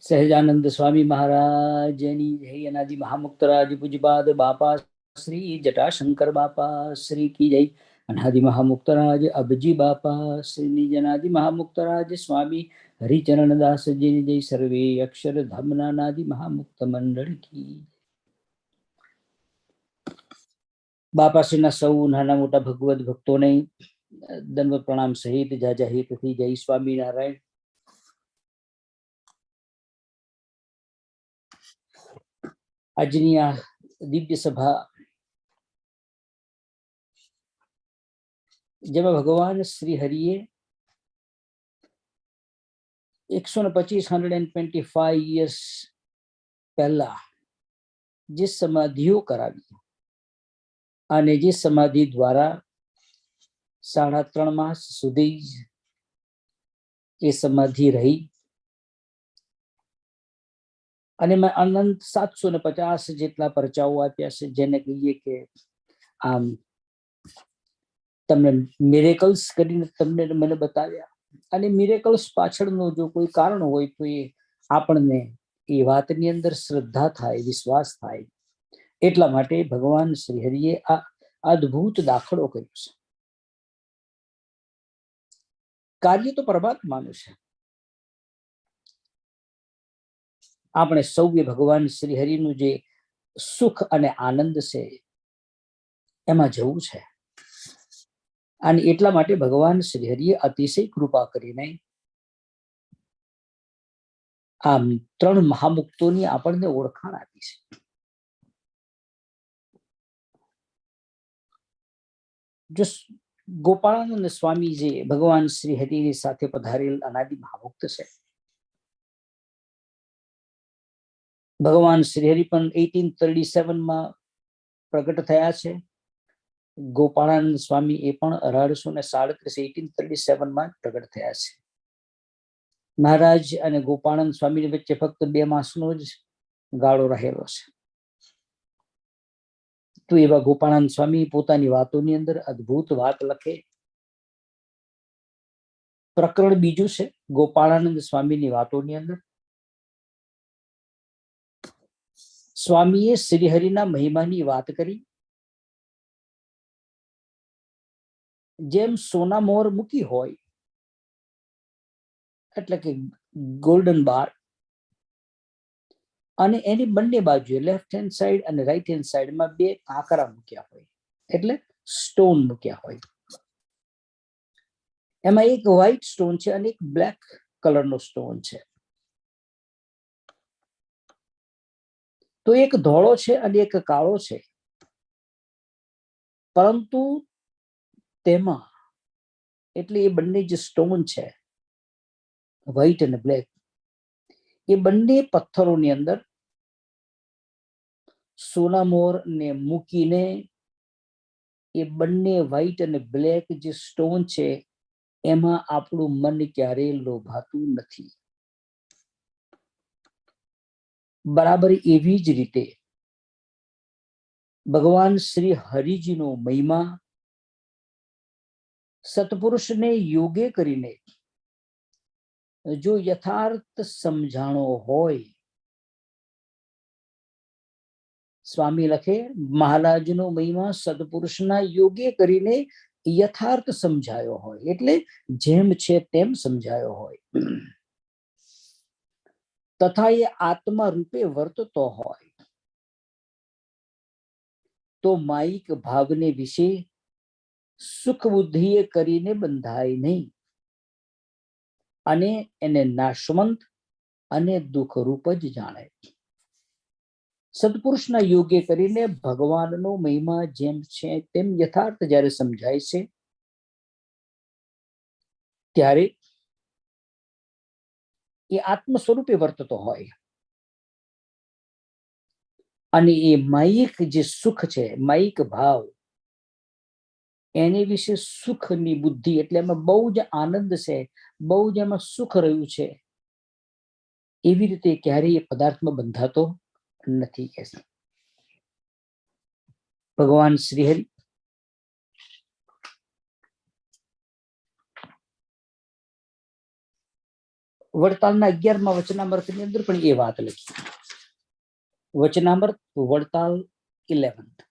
Sahajanand Swami Maharaj जय, अनादि महामुक्तराज पूज्यपाद बापा श्री जटाशंकर बापा श्री की जय, अनादि महामुक्तराज अबजी बापा श्री निज अनादि महामुक्तराज स्वामी हरिचरण दास जी जय, सर्वे अक्षर धम्म अनादि महामुक्त मंडल की। बापा श्री ना सौ नाना मोटा भगवत भक्तों ने दंडवत प्रणाम सहित जाजा हित थी। जय स्वामी नारायण। આજની આ દિવ્ય સભા જેમાં ભગવાન શ્રી હરિએ 125 years પહેલા જે સમાધિઓ કરાવી અને જે સમાધિ દ્વારા 3.5 માસ સુધી એ સમાધિ રહી અને મેં અનંત 750 જેટલા પરચાઓ આપ્યા છે, જેને કહીએ કે આમ તમને મિરેકલ્સ કરીને તમને મને બતાવ્યા. અને મિરેકલ્સ પાછળનો જો કોઈ કારણ હોય તો એ આપણને એ વાતની અંદર શ્રદ્ધા થાય, વિશ્વાસ થાય. એટલા માટે ભગવાન શ્રી હરિએ આ અદ્ભુત દાખલો કર્યો છે. કાર્ય તો પરમાત્માનું છે. આપણે સૌએ ભગવાન શ્રી હરિનું જે સુખ અને આનંદ છે એમાં જવું છે. અને એટલા માટે ભગવાન શ્રી હરિએ અતિશય કૃપા કરીને આ 3 મહામુક્તોની આપણને ઓળખાણ આપી છે. જો ગોપાળાનંદ સ્વામી જે ભગવાન શ્રી હરિની સાથે પધારેલ અનાદિ મહામુક્ત છે. ભગવાન શ્રી હરિ પણ 1837 માં પ્રગટ થયા છે. ગોપાળાનંદ સ્વામી એ પણ 1837 માં પ્રગટ થયા છે. મહારાજ અને ગોપાળાનંદ સ્વામી વચ્ચે ફક્ત 2 માસનો જ ગાળો રહેલો છે. તો એવા ગોપાળાનંદ સ્વામી પોતાની વાતોની અંદર અદ્ભુત વાત લખે. પ્રકરણ બીજું છે ગોપાળાનંદ સ્વામીની વાતોની અંદર. સ્વામીએ શ્રીહરિના મહિમાની વાત કરી. જેમ સોના મોર મૂકી હોય એટલે કે ગોલ્ડન બાર, અને એની બંને બાજુએ લેફ્ટ હેન્ડ સાઈડ અને રાઈટ હેન્ડ સાઈડમાં 2 કાંકરા મૂક્યા હોય એટલે સ્ટોન મૂક્યા હોય. એમાં એક વ્હાઈટ સ્ટોન છે અને એક બ્લેક કલરનો સ્ટોન છે. તો એક ધોળો છે અને એક કાળો છે, પરંતુ તેમાં એટલે એ બંને જે સ્ટોન છે, વ્હાઈટ અને બ્લેક, એ બંને પથ્થરોની અંદર સોના મોર ને મૂકીને એ બંને વ્હાઈટ અને બ્લેક જે સ્ટોન છે એમાં આપણું મન ક્યારેય લોભાતું નથી. બરાબર એવી જ રીતે ભગવાન શ્રી હરિજીનો મહિમા સત્પુરુષને યોગે કરીને જો યથાર્થ સમજાણો હોય, સ્વામી લખે મહારાજનો મહિમા સત્પુરુષના યોગે કરીને યથાર્થ સમજાયો હોય, એટલે જેમ છે તેમ સમજાયો હોય, તથા એ આત્મા રૂપે વર્તતો હોય, તો માયિક ભાવને વિશે સુખ બુદ્ધિએ કરીને બંધાય નહીં અને એને નાશવંત અને દુઃખરૂપ જ જાણે. સત્પુરુષના યોગે કરીને ભગવાનનો મહિમા જેમ છે તેમ યથાર્થ જ્યારે સમજાય છે, ત્યારે એ આત્મ સ્વરૂપે વર્તતો હોય અને એ માયિક જે સુખ છે, માયિક ભાવ, એને વિશે સુખની બુદ્ધિ, એટલે એમાં બહુ જ આનંદ છે, બહુ જ એમાં સુખ રહ્યું છે, એવી રીતે ક્યારેય એ પદાર્થમાં બંધાતો નથી. કે ભગવાન શ્રીહરિ વડતાલના 11મા વચનામૃતની અંદર પણ એ વાત લખી. વચનામૃત વડતાલ 11.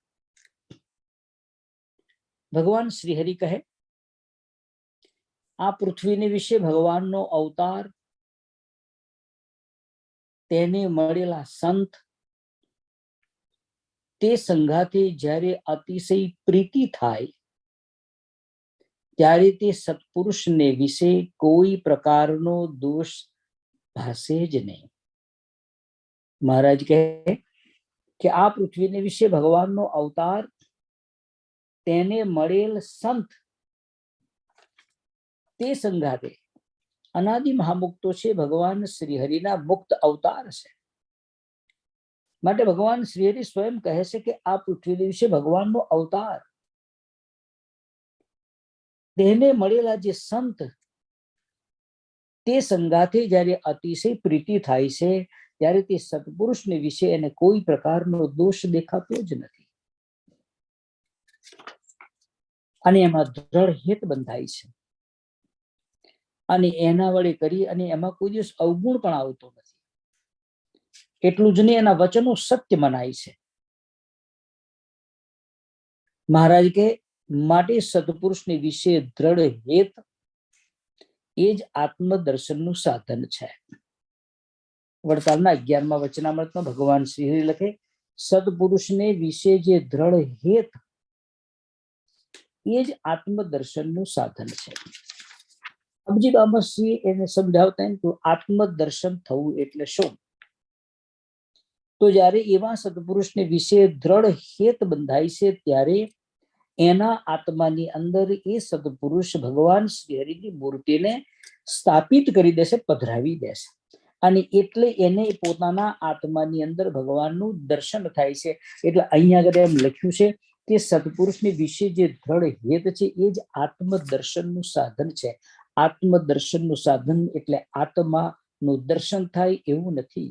ભગવાન શ્રીહરિ કહે, આ પૃથ્વીને વિશે ભગવાનનો અવતાર, તેને મળેલા સંત, તે સંગાથે જ્યારે અતિશય પ્રીતિ થાય ત્યારે તે સત્પુરુષને વિશે કોઈ પ્રકારનો દોષ ભાસે જ નહીં. મહારાજ કહે કે આ પૃથ્વીને વિશે ભગવાનનો અવતાર, તેને મળેલ સંત, તે સંગાથે અનાદિ મહામુક્તો છે, ભગવાન શ્રીહરિના મુક્ત અવતાર છે. માટે ભગવાન શ્રીહરિ સ્વયં કહે છે કે આ પૃથ્વી વિશે ભગવાનનો અવતાર, તેને મળેલા જે સંત, તે સંગાથે જ્યારે અતિશય પ્રીતિ થાય છે ત્યારે તે સત્પુરુષને વિશે એને કોઈ પ્રકારનો દોષ દેખાતો જ નથી અને એમાં દ્રઢ હિત બંધાય છે અને એના વડે કરી અને એમાં કોઈ દિવસ અવગુણ પણ આવતો નથી. એટલું જ નહીં, એના વચનો સત્ય મનાય છે. મહારાજ કે માટે સત્પુરુષને વિશે દ્રઢ હેત એ જ આત્મદર્શનનું સાધન છે. વડતાલના 11મા વચનામૃતમાં ભગવાન શ્રી લખે, સત્પુરુષને વિશે જે દ્રઢ હેત એ જ આત્મદર્શનનું સાધન છે. અબજી બાબાશ્રી એને સમજાવતા એમ તો આત્મદર્શન થવું એટલે શું? તો જ્યારે એવા સત્પુરુષને વિશે દ્રઢ હેત બંધાય છે ત્યારે એના આત્માની અંદર એ સત્પુરુષ ભગવાન શ્રી હરિની મૂર્તિને સ્થાપિત કરી દેશે, પધરાવી દેશે અને એટલે એને પોતાના આત્માની અંદર ભગવાનનું દર્શન થાય છે. એટલે અહીંયા આગળ એમ લખ્યું છે કે સત્પુરુષની વિશે જે દ્રઢ હેત છે એ જ આત્મદર્શનનું સાધન છે. આત્મદર્શનનું સાધન એટલે આત્માનું દર્શન થાય એવું નથી.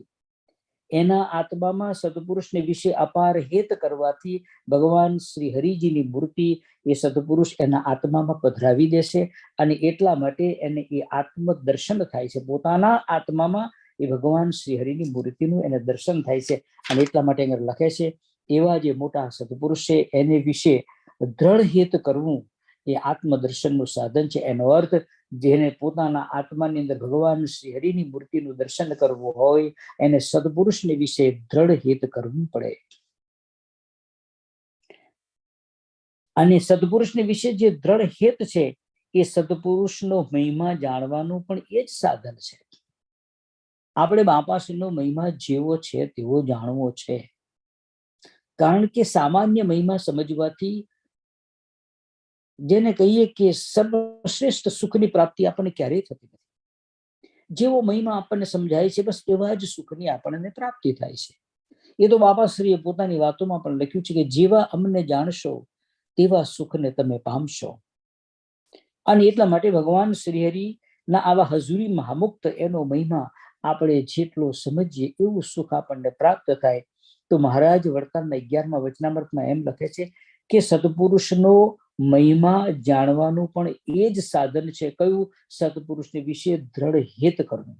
એના આત્મામાં સત્પુરુષને વિશે અપાર હેત કરવાથી ભગવાન શ્રી હરિજીની મૂર્તિ એ સત્પુરુષ એના આત્મામાં પધરાવી દેશે અને એટલા માટે એને એ આત્મદર્શન થાય છે. પોતાના આત્મામાં એ ભગવાન શ્રી હરિની મૂર્તિનું એને દર્શન થાય છે અને એટલા માટે એને લખે છે એવા જે મોટા સત્પુરુષ છે એને વિશે દ્રઢ હિત કરવું એ આત્મદર્શનનું સાધન છે. એનો અર્થ જેને પોતાના આત્માની અંદર ભગવાન શ્રી હરિની મૂર્તિનું દર્શન કરવું હોય એને સત્પુરુષને વિશે દ્રઢ હિત કરવું પડે અને સત્પુરુષને વિશે જે દ્રઢ હિત છે એ સત્પુરુષનો મહિમા જાણવાનું પણ એ જ સાધન છે. આપણે બાપાશ્રીનો મહિમા જેવો છે તેવો જાણવો છે. કારણ કે સામાન્ય મહિમા સમજવાથી જેને કહીએ કે સર્વશ્રેષ્ઠ સુખની પ્રાપ્તિ આપણને ક્યારેય થતી નથી. જેવો મહિમા આપણને સમજાય છે બસ એવા જ સુખની આપણને પ્રાપ્તિ થાય છે. એ તો બાપાશ્રીએ પોતાની વાતોમાં પણ લખ્યું છે કે જેવા અમને જાણશો તેવા સુખને તમે પામશો. અને એટલા માટે ભગવાન શ્રીહરિના આવા હજુરી મહામુક્ત એનો મહિમા આપણે જેટલો સમજીએ એવું સુખ આપણને પ્રાપ્ત થાય. તો મહારાજ વડતાલના 11મા વચનામૃતમાં એમ લખે છે કે સત્પુરુષનો મહિમા જાણવાનું પણ એ જ સાધન છે. કયું? સત્પુરુષને વિશે દ્રઢ હિત કરવું.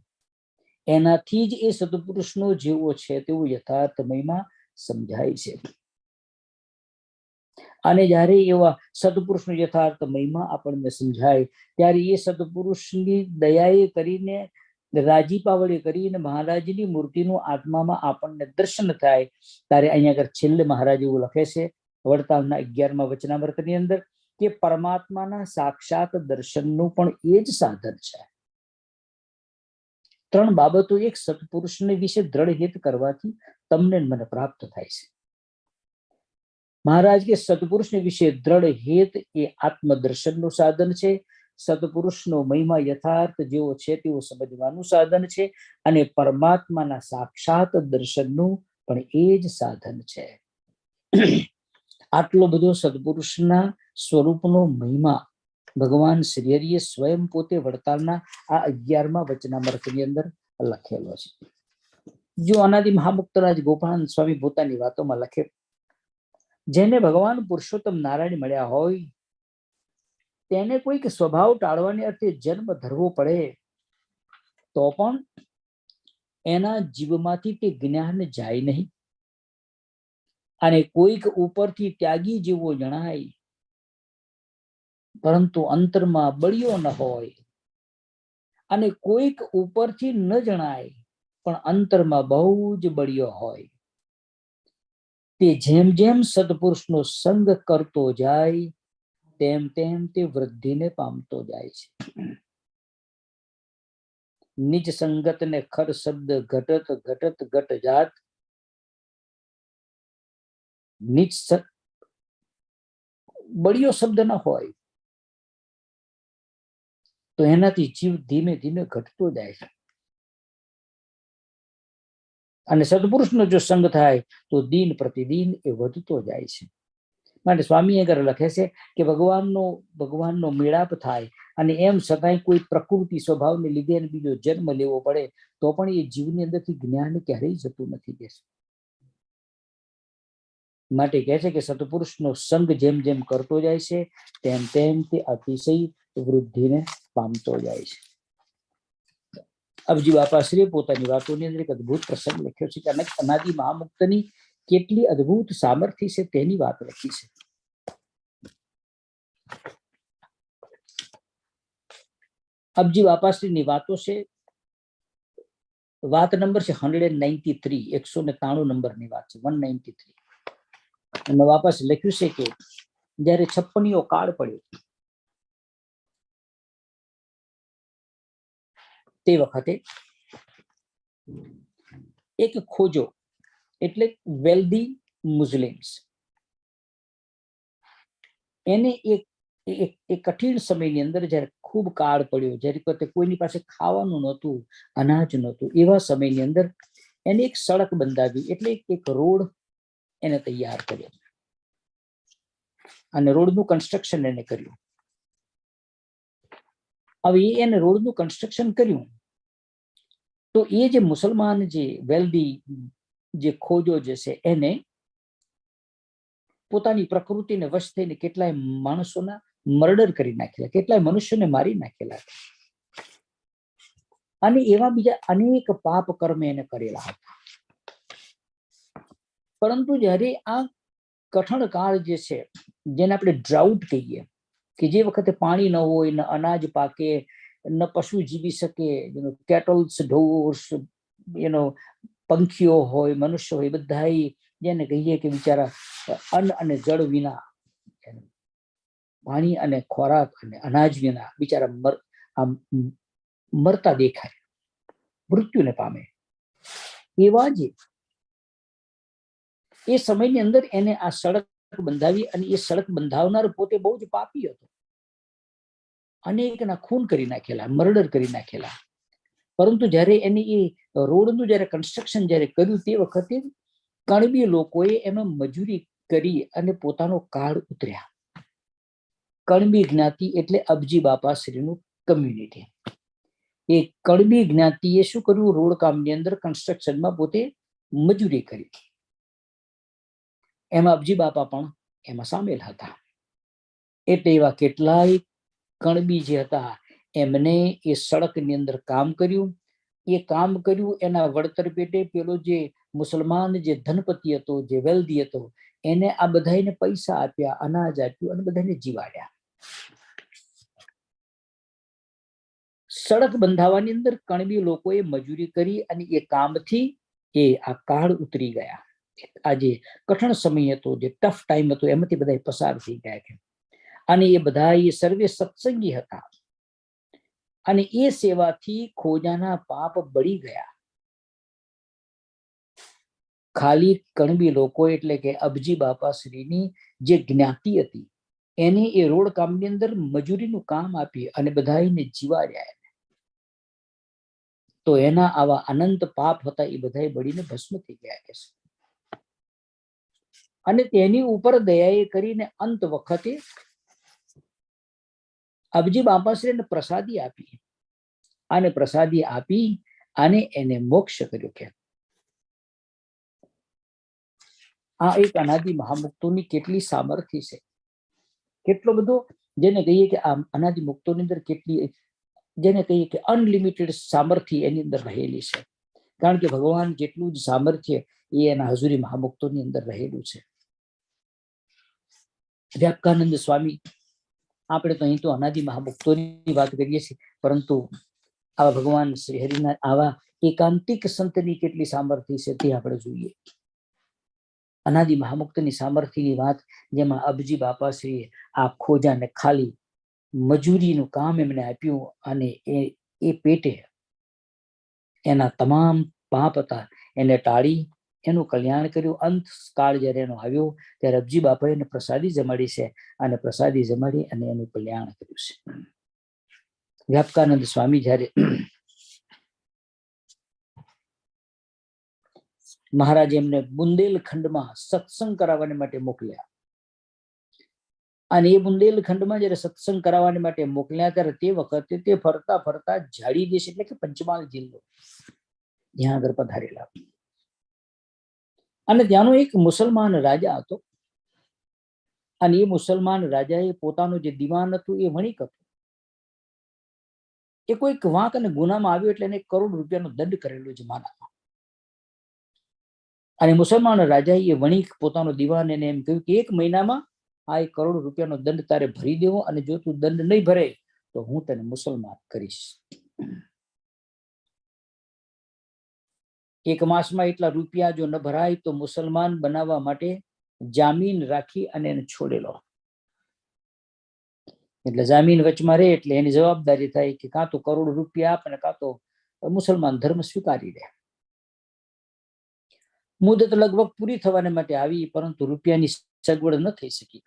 એનાથી જ એ સત્પુરુષનો જેવો છે તેવો યથાર્થ મહિમા સમજાય છે. અને જ્યારે એવા સત્પુરુષનો યથાર્થ મહિમા આપણને સમજાય ત્યારે એ સત્પુરુષની દયાએ કરીને રાજીપા વડે કરીને મહારાજની મૂર્તિનું આત્મામાં આપણને દર્શન થાય. ત્યારે અહીંયા આગળ છેલ્લે મહારાજ એવું લખે છે વડતાલના 11મા વચનામૃતની અંદર કે પરમાત્માના સાક્ષાત દર્શનનું પણ એ જ સાધન છે. 3 બાબતો એક સત્પુરુષને વિશે દ્રઢ હિત કરવાથી તમને મને પ્રાપ્ત થાય છે. મહારાજ કે સત્પુરુષને વિશે દ્રઢ હિત એ આત્મદર્શનનું સાધન છે. સત્પુરુષનો મહિમા યથાર્થ જેવો છે તેવું સમજવાનું સાધન છે. અને પરમાત્માના સાક્ષાત દર્શનનું પણ એ જ સાધન છે. આટલો બધો સત્પુરુષના સ્વરૂપનો મહિમા ભગવાન શ્રીહરિએ સ્વયં પોતે વડતાલના આ 11મા વચનામૃતની અંદર લખેલો છે. જો અનાદિ મહામુક્તરાજ ગોપાલ સ્વામી પોતાની વાતોમાં લખે, જેને ભગવાન પુરુષોત્તમ નારાયણ મળ્યા હોય તેને કોઈક સ્વભાવ ટાળવાને અર્થે જન્મ ધરવો પડે તો પણ એના જીવમાંથી તે જ્ઞાન જાય નહીં. અને કોઈક ઉપરથી ત્યાગી જેવો જણાય પરંતુ અંતરમાં બળિયો ન હોય, અને કોઈક ઉપરથી ન જણાય પણ અંતરમાં બહુ જ બળિયો હોય. તે જેમ જેમ સત્પુરુષનો સંગ કરતો જાય તેમ તેમ તે વૃદ્ધિને પામતો જાય છે. નિજ સંગત ને ખર શબ્દ ઘટત ઘટત ઘટ જાત. નિજ બળિયો શબ્દ ન હોય તો એનાથી જીવ ધીમે ધીમે ઘટતો જાય છે. અને સદપુરુષનો જો સંગ થાય તો દિન પ્રતિદિન એ વધતો જાય છે. માટે સ્વામી આગળ લખે છે કે ભગવાનનો મેળાપ થાય અને એમ છતાંય કોઈ પ્રકૃતિ સ્વભાવને લીધે બીજો જન્મ લેવો પડે તો પણ એ જીવની અંદરથી જ્ઞાન ક્યારેય જતું નથી કે છે. માટે કહે છે કે સત્પુરુષનો સંગ જેમ જેમ કરતો જાય છે તેમ તેમ તે અતિશય વૃદ્ધિને પામતો જાય છે. અબજી બાપાશ્રીએ પોતાની વાતોની અંદર એક અદભુત પ્રસંગ લખ્યો છે કે અનાદિ મહામુક્તની કેટલી અદભુત સામર્થ્ય છે તેની વાત લખી છે. અબજી બાપાશ્રીની વાતો છે, વાત નંબર છે 193, 193 નંબરની વાત છે, 193. અને વાપસ લખ્યું છે કે જયારે 56મીઓ કાળ પડ્યો તે વખતે એક ખોજો એટલે વેલ્ધી મુસ્લિમ્સ એને એક કઠિન સમયની અંદર જયારે ખૂબ કાળ પડ્યો, જયારે કોઈની પાસે ખાવાનું નહોતું, અનાજ નહોતું, એવા સમયની અંદર એને એક સડક બંધાવી એટલે એક રોડ એને તૈયાર કર્યો અને રોડનું કન્સ્ટ્રક્શન એને કર્યું. હવે એને રોડનું કન્સ્ટ્રક્શન કર્યું તો એ જે મુસલમાન જે વેલ્ધી જે ખોજો જે છે એને પોતાની પ્રકૃતિને વશ થઈને કેટલાય માણસોના મર્ડર કરી નાખેલા, કેટલાય મનુષ્યોને મારી નાખેલા અને એવા બીજા અનેક પાપ કર્મ એને કરેલા હતા. પરંતુ જ્યારે આ કઠણ કાળ જે છે જેને આપણે ડ્રાઉટ કહીએ કે જે વખતે પાણી ન હોય, ન અનાજ પાકે, ન પશુ જીવી શકે, કેટલ્સ, ઢોર્સ, પંખીઓ હોય, મનુષ્ય હોય, બધા જેને કહીએ કે બિચારા અન્ન અને જળ વિના, પાણી અને ખોરાક અને અનાજ વિના બિચારા મરતા દેખાય. મૃત્યુને પામે. એવા જ એ સમયની અંદર એને આ સડક બંધાવી, અને એ સડક બંધાવનાર પોતે બહુ જ પાપી હતો. અનેકના ખૂન કરી નાખેલા, મર્ડર કરી નાખેલા. પરંતુ જ્યારે એની એ રોડનું જ્યારે કન્સ્ટ્રક્શન જ્યારે કર્યું તે વખતે કણબી લોકોએ એમાં મજૂરી કરી અને પોતાનો કાર્ડ ઉતર્યા. કણબી જ્ઞાતિ એટલે અબજી બાપાશ્રીનું કમ્યુનિટી. એ કણબી જ્ઞાતિએ શું કર્યું? રોડ કામની અંદર કન્સ્ટ્રક્શનમાં પોતે મજૂરી કરી. એમાં અબજી બાપા પણ એમાં સામેલ હતા. એટલે એવા કેટલાય કણબી જે હતા એમને એ સડકની અંદર કામ કર્યું. એ કામ કર્યું એના વળતર પેટે પેલો જે મુસલમાન જે ધનપતિ હતો, જે વેલ્ધી હતો, એને આ બધાને પૈસા આપ્યા, અનાજ આપ્યું અને બધાને જીવાડ્યા. સડક બંધાવવાની અંદર કણબી લોકોએ મજૂરી કરી અને એ કામથી એ આ કાળ ઉતરી ગયા. આજે કઠણ સમય હતો, જે ટફ ટાઈમ હતો, એમાંથી બધા પસાર થઈ ગયા છે. અને એ બધા એ સર્વે સત્સંગી હતા. અને એ સેવાથી ખોજાના પાપ બળી ગયા. ખાલી કણબી લોકો એટલે કે અબજી બાપાશ્રીની જે જ્ઞાતિ હતી એને એ રોડ કામની અંદર મજૂરીનું કામ આપી અને બધાને જીવાડ્યા. તો એના આવા અનંત પાપ હતા એ બધા બળીને ભસ્મ થઈ ગયા છે. અને તેની ઉપર દયાએ કરીને અંત વખતે અબજી બાપાશ્રીને પ્રસાદી આપી, અને પ્રસાદી આપી અને એને મોક્ષ કર્યો. કે આ એક અનાદિ મહામુક્તોની કેટલી સામર્થ્ય છે, કેટલો બધો, જેને કહીએ કે આ અનાદિ મુક્તોની અંદર કેટલી, જેને કહીએ કે અનલિમિટેડ સામર્થ્ય એની અંદર રહેલી છે. કારણ કે ભગવાન જેટલું જ સામર્થ્ય એ એના હજુરી મહામુક્તોની અંદર રહેલું છે. વ્યાપકાનંદ સ્વામી, આપણે તો અહીં તો અનાદિ મહામુક્તોની વાત કરીએ છીએ, પરંતુ આવા ભગવાન શ્રી હરિના આવા એકાંતિક સંતની કેટલી સામર્થ્ય છે તે આપણે જોઈએ. અનાદિ મહામુક્તની સામર્થ્યની વાત, જેમાં અબજી બાપાશ્રીએ આ ખોજાને ખાલી મજૂરીનું કામ એમને આપ્યું અને એ પેટે એના તમામ પાપ હતા એને ટાળી એનું કલ્યાણ કર્યું. અંત કાળ જ્યારે એનો આવ્યો ત્યારે અબજી બાપાએ એને પ્રસાદી જમાડી છે, અને પ્રસાદી જમાડી અને એનું કલ્યાણ કર્યું છે. વ્યાપકાનંદ સ્વામી જ્યારે મહારાજ એમને બુંદેલખંડમાં સત્સંગ કરાવવા માટે મોકલ્યા, અને એ બુંદેલખંડમાં જયારે સત્સંગ કરાવવા માટે મોકલ્યા ત્યારે તે વખતે તે ફરતા ફરતા ઝાડી દેશ એટલે કે પંચમહાલ જિલ્લો ત્યાં આગળ પધારેલા. અને ત્યાંનો એક મુસલમાન રાજા હતો, અને એ મુસલમાન રાજાએ પોતાનું જે દિવાન હતું એ વણિક હતું. એ કોઈક વાંક અને ગુનામાં આવ્યો એટલે એને 1 કરોડ રૂપિયાનો દંડ કરેલો જમાનામાં. અને મુસલમાન રાજાએ એ વણિક પોતાનો દિવાન એને એમ કહ્યું કે 1 મહિનામાં આ 1 કરોડ રૂપિયાનો દંડ તારે ભરી દેવો, અને જો તું દંડ નહીં ભરે તો હું તને મુસલમાન કરીશ. 1 માસમાં એટલા રૂપિયા જો ન ભરાય તો મુસલમાન બનાવવા માટે જામીન રાખી અને એને છોડેલો. એટલે જામીન વચમાં રહે એટલે એની જવાબદારી થાય કે કાં તો કરોડ રૂપિયા આપ, અને કાં તો મુસલમાન ધર્મ સ્વીકારી લે. મુદત લગભગ પૂરી થવાને માટે આવી, પરંતુ રૂપિયાની સગવડ ન થઈ શકી.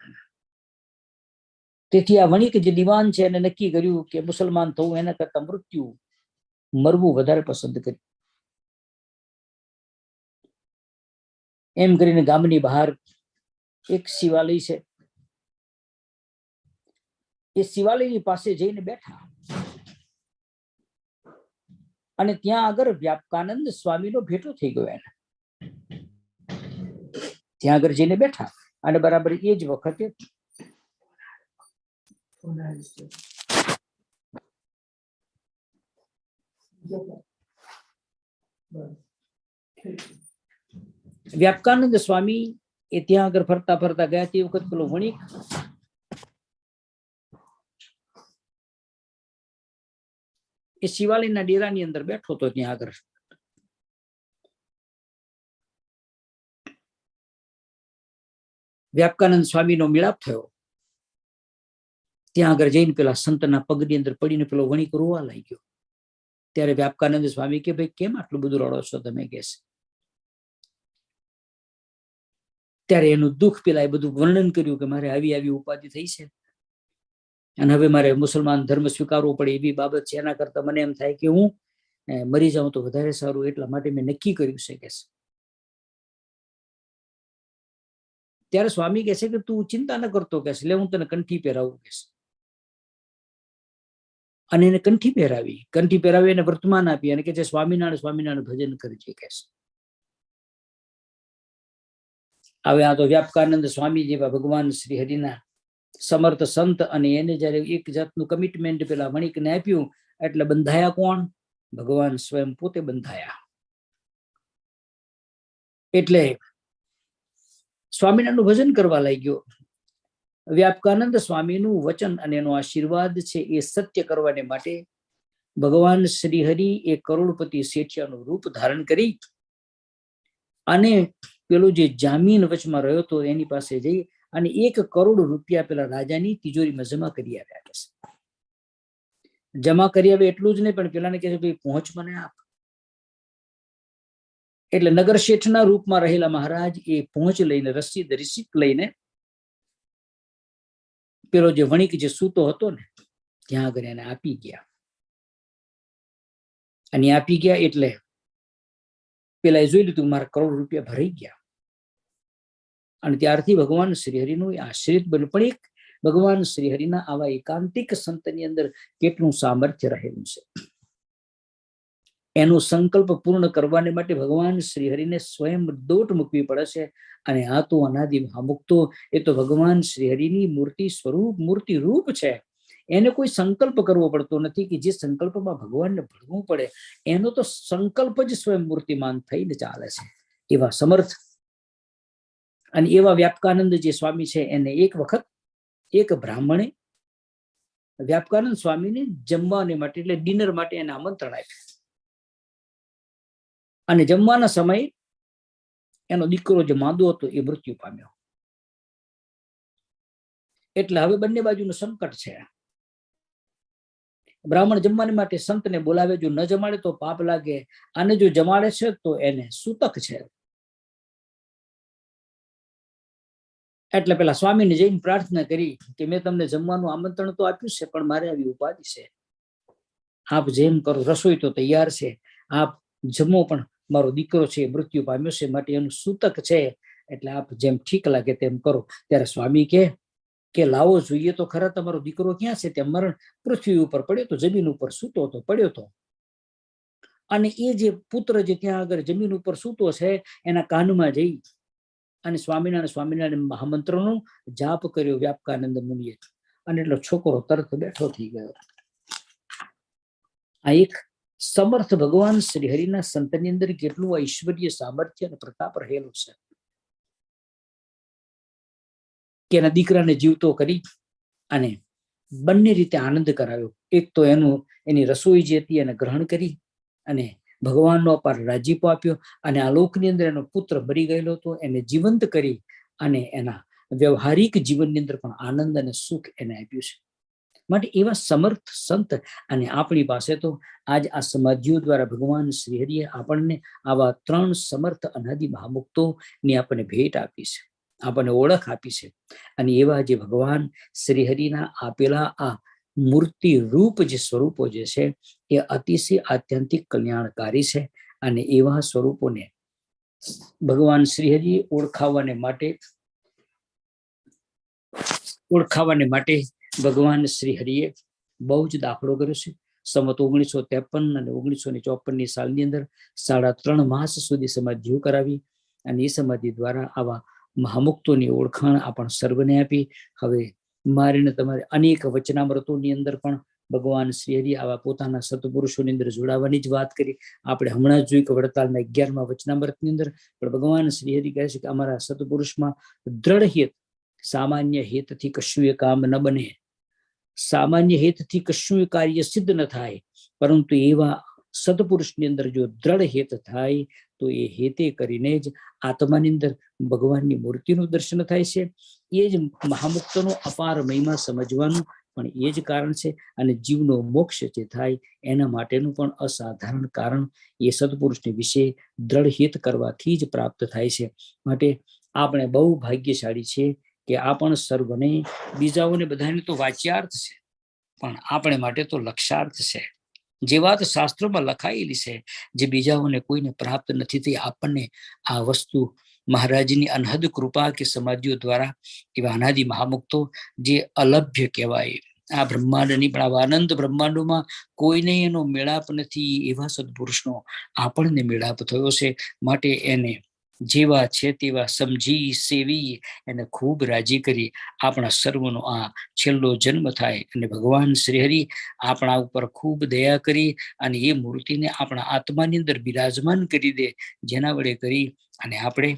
તેથી આ વણિક જે દિવાન છે એને નક્કી કર્યું કે મુસલમાન થવું એના કરતા મરવું વધારે પસંદ કર્યું. એમ કરીને ગામની બહાર એક શિવાલય છે, એ શિવાલયની પાસે જઈને બેઠા, અને ત્યાં આગળ વ્યાપકાનંદ સ્વામીનો ભેટો થઈ ગયો. એને ત્યાં આગળ જઈને બેઠા, અને બરાબર એ જ વખતે વ્યાપકાનંદ સ્વામી એ ત્યાં આગળ ફરતા ફરતા ગયા. તે વખત પેલો વણિક એ શિવાલયના ડેરાની અંદર બેઠો હતો. ત્યાં આગળ વ્યાપકાનંદ સ્વામીનો મિલાપ થયો. ત્યાં આગળ જઈને પેલા સંતના પગની અંદર પડીને પેલો વણિક રોવા લાગ્યો. ત્યારે વ્યાપકાનંદ સ્વામી કે ભાઈ કેમ આટલું બધું રડો છો તમે, કે છે. ત્યારે એનું દુઃખ પેલા એ બધું વર્ણન કર્યું કે મારે આવી આવી ઉપાધિ થઈ છે અને હવે મારે મુસલમાન ધર્મ સ્વીકારવો પડે એવી બાબત છે. એના કરતા મને એમ થાય કે હું મરી જાઉં તો વધારે સારું, એટલા માટે મેં નક્કી કર્યું છે, કે છે. ત્યારે સ્વામી કહે છે કે તું ચિંતા ન કરતો, કે છે, લે હું તને કંઠી પહેરાવું, કે છે. અને એને કંઠી પહેરાવી એને વર્તમાન આપી અને કે છે સ્વામિનારાયણ સ્વામિનારાયણ ભજન કરજે, કે છે. હવે આ તો વ્યાપકાનંદ સ્વામી જેવા ભગવાન શ્રી હરિના સમર્થ સંત, અને એને જયારે એક જાતનું કમિટમેન્ટ પેલા વણિકને આપ્યું એટલે બંધાયા કોણ? ભગવાન સ્વયં પોતે બંધાયા. એટલે સ્વામિનારાયણનું ભજન કરવા લાગ્યો. વ્યાપકાનંદ સ્વામીનું વચન અને એનો આશીર્વાદ છે એ સત્ય કરવાને માટે ભગવાન શ્રી હરિ એ કરોડપતિ શેઠિયાનું રૂપ ધારણ કરી અને પેલો જે જામીન વચમાં રહ્યો હતો એની પાસે જઈ અને 1 કરોડ રૂપિયા પેલા રાજાની તિજોરીમાં જમા કરી આવ્યા, કે જમા કરી આવે એટલું જ નહીં, પણ પેલાને કહે છે ભાઈ પહોંચ મને આપ. એટલે નગર શેઠના રૂપમાં રહેલા મહારાજ એ પહોંચ લઈને રિસીપ્ટ લઈને પેલો જે વણિક જે સૂતો હતો ને ત્યાં આગળ એને આપી ગયા. અને આપી ગયા એટલે પેલા જોઈ લીધું મારા કરોડ રૂપિયા ભરાઈ ગયા. અને ત્યારથી ભગવાન શ્રી હરિનું આશ્રિત બન્યું. પણ એક ભગવાન શ્રી હરિના આવા એકાંતિક સંતની અંદર કેટલું સામર્થ્ય રહેલું છે. એનો સંકલ્પ પૂર્ણ કરવાને માટે ભગવાન શ્રી હરિને સ્વયં દોટ મૂકવી પડે છે. અને આ તો અનાદિ મહામુક્તો, એ તો ભગવાન શ્રી હરિની મૂર્તિ સ્વરૂપ મૂર્તિ રૂપ છે. એને કોઈ સંકલ્પ કરવો પડતો નથી કે જે સંકલ્પમાં ભગવાનને ભળવું પડે. એનો તો સંકલ્પ જ સ્વયં મૂર્તિમાન થઈને ચાલે છે. એવા સમર્થ અને એવા વ્યાપકાનંદ જે સ્વામી છે એને એક વખત એક બ્રાહ્મણે વ્યાપકાનંદ સ્વામીને જમવાને માટે એટલે ડિનર માટે એને આમંત્રણ આપ્યું. અને જમવાના સમયે એનો દીકરો જે માંદો હતો એ મૃત્યુ પામ્યો. એટલે હવે બંને બાજુનું સંકટ છે. બ્રાહ્મણ જમવાને માટે સંતને બોલાવે, જો ન જમાડે તો પાપ લાગે, અને જો જમાડે છે તો એને સૂતક છે. એટલે પેલા સ્વામીને જઈને પ્રાર્થના કરી કે મેં તમને જમવાનું આમંત્રણ તો આપ્યું છે, પણ મારે આવી ઉપાધિ છે. આપ જેમ કરો, રસોઈ તો તૈયાર છે, આપ જમો, પણ મારો દીકરો છે મૃત્યુ પામ્યો છે, માટે એનું સૂતક છે, એટલે આપ જેમ ઠીક લાગે તેમ કરો. ત્યારે સ્વામી કે લાવો જોઈએ તો ખરા, તમારો દીકરો ક્યાં છે? ત્યાં મરણ પૃથ્વી ઉપર પડ્યો તો, જમીન ઉપર સૂતો હતો, પડ્યો તો. અને એ જે પુત્ર જે ત્યાં આગળ જમીન ઉપર સૂતો છે એના કાનમાં જઈ અને સ્વામિનારાયણ મહામંત્રનો જાપ કર્યો વ્યાપકાનંદ મુનિએ, અને એટલો છોકરો તરત બેઠો થઈ ગયો. આ એક સમર્થ ભગવાન શ્રી હરિના સંતની અંદર કેટલું ઐશ્વર્ય, સામર્થ્ય અને પ્રતાપ રહેલો છે કે એના દીકરાને જીવતો કરી અને બંને રીતે આનંદ કરાવ્યો. એક તો એની રસોઈ જે હતી એને ગ્રહણ કરી અને ભગવાનનો અપાર રાજીપો આપ્યો, અને આ લોકની અંદર એનો પુત્ર મરી ગયેલો હતો એને જીવંત કરી અને એના વ્યવહારિક જીવનની અંદર પણ આનંદ અને સુખ એને આપ્યું છે. માટે એવા સમર્થ સંત, અને આપણી પાસે તો આજ આ સમાધિઓ દ્વારા ભગવાન શ્રી હરિએ આપણને આવા 3 સમર્થ અનાદિ મહામુક્તો ની આપણને ભેટ આપી છે, આપણને ઓળખ આપી છે. અને એવા જે ભગવાન શ્રી હરિના આપેલા આ મૂર્તિ રૂપ જે સ્વરૂપો જે છે એ અતિશય આત્યંતિક કલ્યાણકારી છે. અને એવા સ્વરૂપોને ભગવાન શ્રી હરિએ ઓળખાવાને માટે ભગવાન શ્રી હરિએ બહુ જ દાખલો કર્યો છે. સંવત 1953 અને 1954 સાલની અંદર 3.5 માસ સુધી સમાધિઓ કરાવી, અને એ સમાધિ દ્વારા આવા મહામુક્તોની ઓળખાણ આપણ સર્વને આપી. હવે મારીને તમારે અનેક વચનામૃતોની અંદર પણ ભગવાન શ્રી હરિ આવા પોતાના સત્પુરુષોની અંદર જોડાવાની જ વાત કરી. આપણે હમણાં જ જોયું કે વડતાલના 11મા વચનામૃતની અંદર પણ ભગવાન શ્રી હરિ કહે છે કે અમારા સત્પુરુષમાં દ્રઢ હેત, સામાન્ય હેતથી કશું એ કામ ન બને, સામાન્ય હેતથી કશું કાર્ય સિદ્ધ ન થાય, પરંતુ એવા સત્પુરુષની અંદર જો દ્રઢ હેત થાય તો એ હેતે કરીને જ આત્માની અંદર ભગવાનની મૂર્તિનું દર્શન થાય છે. એ જ મહામુક્તનો અપાર મહિમા સમજવાનું પણ એ જ કારણ છે. અને જીવનો મોક્ષ જે થાય એના માટેનું પણ અસાધારણ કારણ એ સદપુરુષને વિશે દ્રઢ હિત કરવાથી જ પ્રાપ્ત થાય છે. માટે આપણે બહુ ભાગ્યશાળી છે કે આ પણ સર્વને, બીજાઓને બધાને તો વાચ્યાર્થ છે, પણ આપણે માટે તો લક્ષાર્થ છે. જે વાત શાસ્ત્રોમાં લખાયેલી છે, જે બીજાઓને કોઈને પ્રાપ્ત નથી થઈ, આપણને આ વસ્તુ મહારાજની અનહદ કૃપા કે સમાધિઓ દ્વારા એવા અનાદિ મહામુક્તો જે અલભ્ય કહેવાય, આ બ્રહ્માંડની પણ આવા અનંત બ્રહ્માંડોમાં કોઈને એનો મેળાપ નથી, એવા સદપુરુષનો આપણને મેળાપ થયો છે. માટે એને જેવા છે તેવા સમજી સેવી એને ખૂબ રાજી કરી આપણા સર્વનો આ છેલ્લો જન્મ થાય અને ભગવાન શ્રી હરિ આપણા ઉપર ખૂબ દયા કરી અને એ મૂર્તિને આપણા આત્માની અંદર બિરાજમાન કરી દે, જેના વડે કરી અને આપણે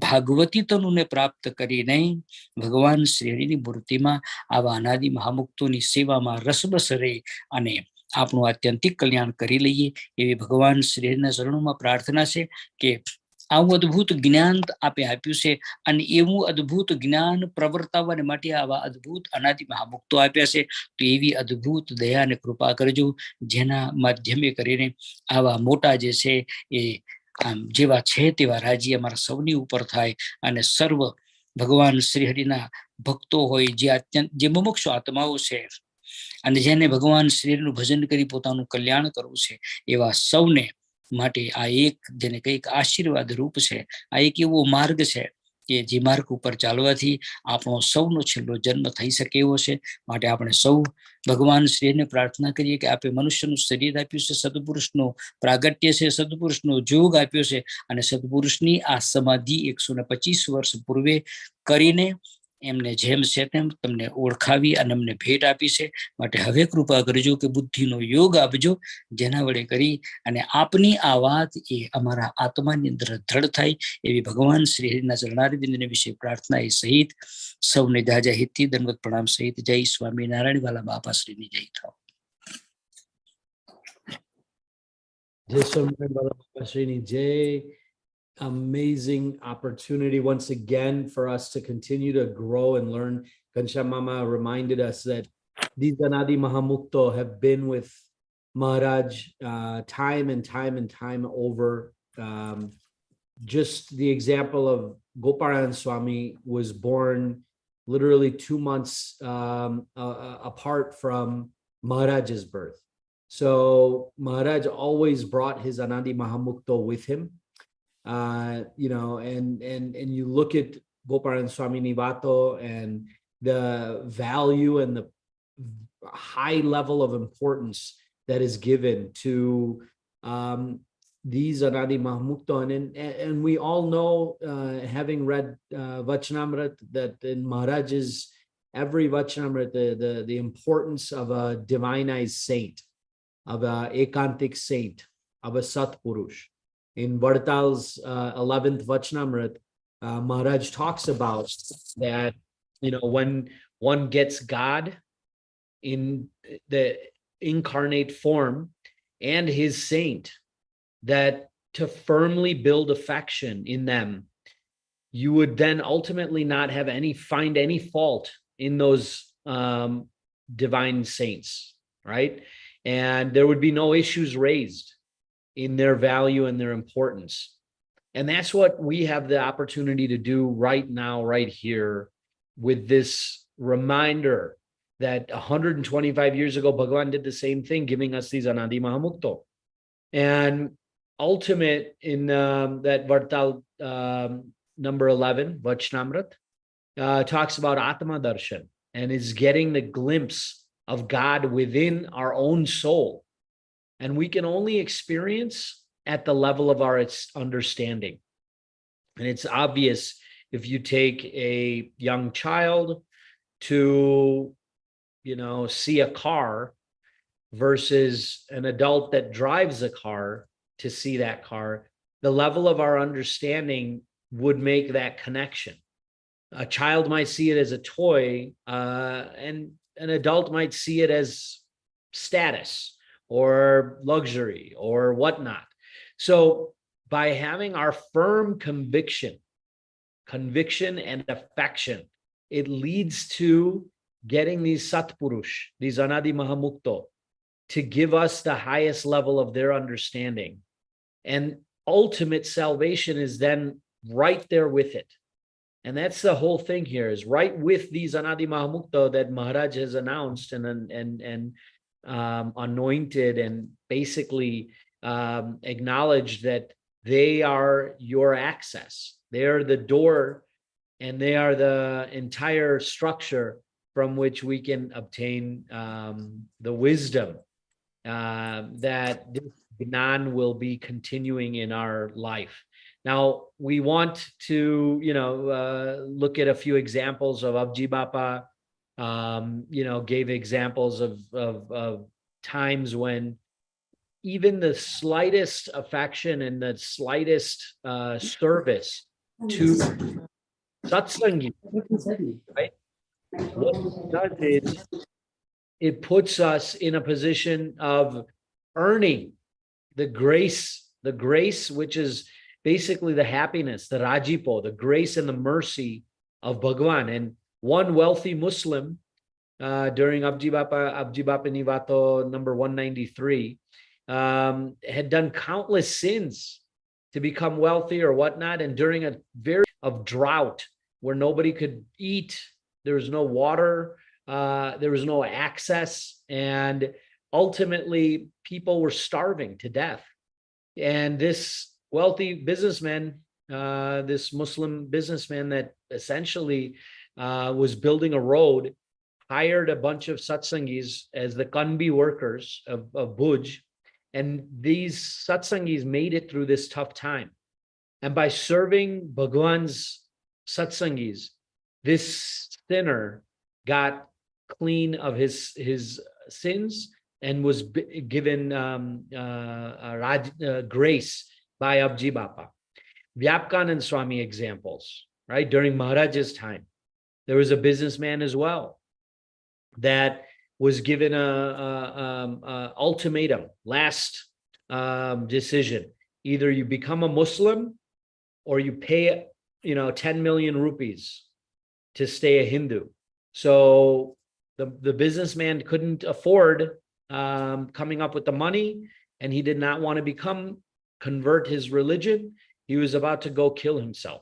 ભાગવતી તનુને પ્રાપ્ત કરીને ભગવાન શ્રી હરિની મૂર્તિમાં આવા અનાદિ મહામુક્તોની સેવામાં રસબસ રહી અને આપણું આત્યંતિક કલ્યાણ કરી લઈએ એવી ભગવાન શ્રી હરિના ચરણોમાં પ્રાર્થના છે કે આવું અદ્ભુત જ્ઞાન આપે આપ્યું છે અને એવું અદ્ભુત જ્ઞાન પ્રવર્તાવવા માટે આવા અદ્ભુત અનાદિ મહામુક્તો આપ્યા છે. તો એવી અદ્ભુત દયા અને કૃપા કરજો, જેના માધ્યમે કરીને આવા મોટા જે છે એ આમ જેવા છે તેવા રાજ્ય અમારા સૌની ઉપર થાય અને સર્વ ભગવાન શ્રી હરિના ભક્તો હોય, જે અત્યંત જે મુમુક્ષુ આત્માઓ છે અને જેને ભગવાન શ્રીનું ભજન કરી પોતાનું કલ્યાણ કરવું છે, એવા સૌને માટે આ એક જેને કંઈક આશીર્વાદ રૂપ છે, આ એક એવો માર્ગ છે કે જે માર્ગ ઉપર ચાલવાથી આપણો સૌનો છેલ્લો જન્મ થઈ શકે એવો છે. માટે આપણે સૌ ભગવાન શ્રીને પ્રાર્થના કરીએ કે આપે મનુષ્યનું શરીર આપ્યું છે, સદપુરુષનો પ્રાગટ્ય છે, સદપુરુષનો જોગ આપ્યો છે અને સદપુરુષની આ સમાધિ 125 વર્ષ પૂર્વે કરીને એમને જેમ છે તેમ તમને ઓળખાવી અને અમને ભેટ આપી છે. માટે હવે કૃપા કરજો કે બુદ્ધિનો યોગ આપજો, જેના વડે કરી અને આપની આ વાત એ અમારા આત્માની અંદર દ્રઢ થાય એવી ભગવાન શ્રી હરિના ચરણારવિંદને વિશે પ્રાર્થના એ સહિત સૌને જાજા હિતથી દંડવત પ્રણામ સહિત જય સ્વામિનારાયણ વાલા બાપા શ્રીની જય થાવ. Jai Swaminarayan Baba Baba Srini Jai. Amazing opportunity once again for us to continue to grow and learn. Ghanshyam Mama reminded us that these Anadi Mahamukto have been with Maharaj time and time and time over. Just the example of Gopalan Swami was born literally 2 months apart from Maharaj's birth. So Maharaj always brought his Anadi Mahamukto with him. You know, and you look at Gopalan Swami Nivato and the value and the high level of importance that is given to these Anadi Mahamukto. And we all know, having read Vachanamrit, that in Maharaj's every Vachanamrit, the importance of a divinized saint, of a ekantik saint, of a Satpurush. In Vartal's 11th Vachanamrit, Maharaj talks about that, you know, when one gets God in the incarnate form and his saint, that to firmly build affection in them, you would then ultimately not have find any fault in those divine saints, right? And there would be no issues raised in their value and their importance. And that's what we have the opportunity to do right now, right here, with this reminder that 125 years ago, Bhagavan did the same thing, giving us these Anadi Mahamukto. And ultimate in that Vartal number 11, Vachnamrit, talks about Atma Darshan and is getting the glimpse of God within our own soul. And we can only experience at the level of our understanding. And it's obvious if you take a young child to, you know, see a car versus an adult that drives a car to see that car, the level of our understanding would make that connection. A child might see it as a toy, and an adult might see it as status or luxury or whatnot. So by having our firm conviction and affection, it leads to getting these Satpurush, these Anadi Mahamukto, to give us the highest level of their understanding. And ultimate salvation is then right there with it. And that's the whole thing here, is right with these Anadi Mahamukta that Maharaj has announced and anointed and basically acknowledged that they are your access. They are the door, and they are the entire structure from which we can obtain the wisdom that this Gnan will be continuing in our life. Now, we want to, look at a few examples of Abji Bapa, gave examples of times when even the slightest affection and the slightest service to satsangi, right? What it does is it puts us in a position of earning the grace, which is basically the happiness, the rajipo, the grace and the mercy of Bhagwan. And one wealthy Muslim during Abji Bapa Nivato number 193 had done countless sins to become wealthy or whatnot. And during a very of drought where nobody could eat, there was no water, there was no access, and ultimately people were starving to death. And this wealthy businessman, this Muslim businessman that essentially was building a road, hired a bunch of satsangis as the Kanbi workers of Bhuj. And these satsangis made it through this tough time. And by serving Bhagwan's satsangis, this sinner got clean of his sins and was given grace by Abji Bapa. Vyapkanand Swami examples, right? During Maharaj's time, there was a businessman as well that was given a ultimatum, last decision. Either you become a Muslim or you pay 10 million rupees to stay a Hindu. So the businessman couldn't afford coming up with the money, and he did not want to convert his religion. He was about to go kill himself.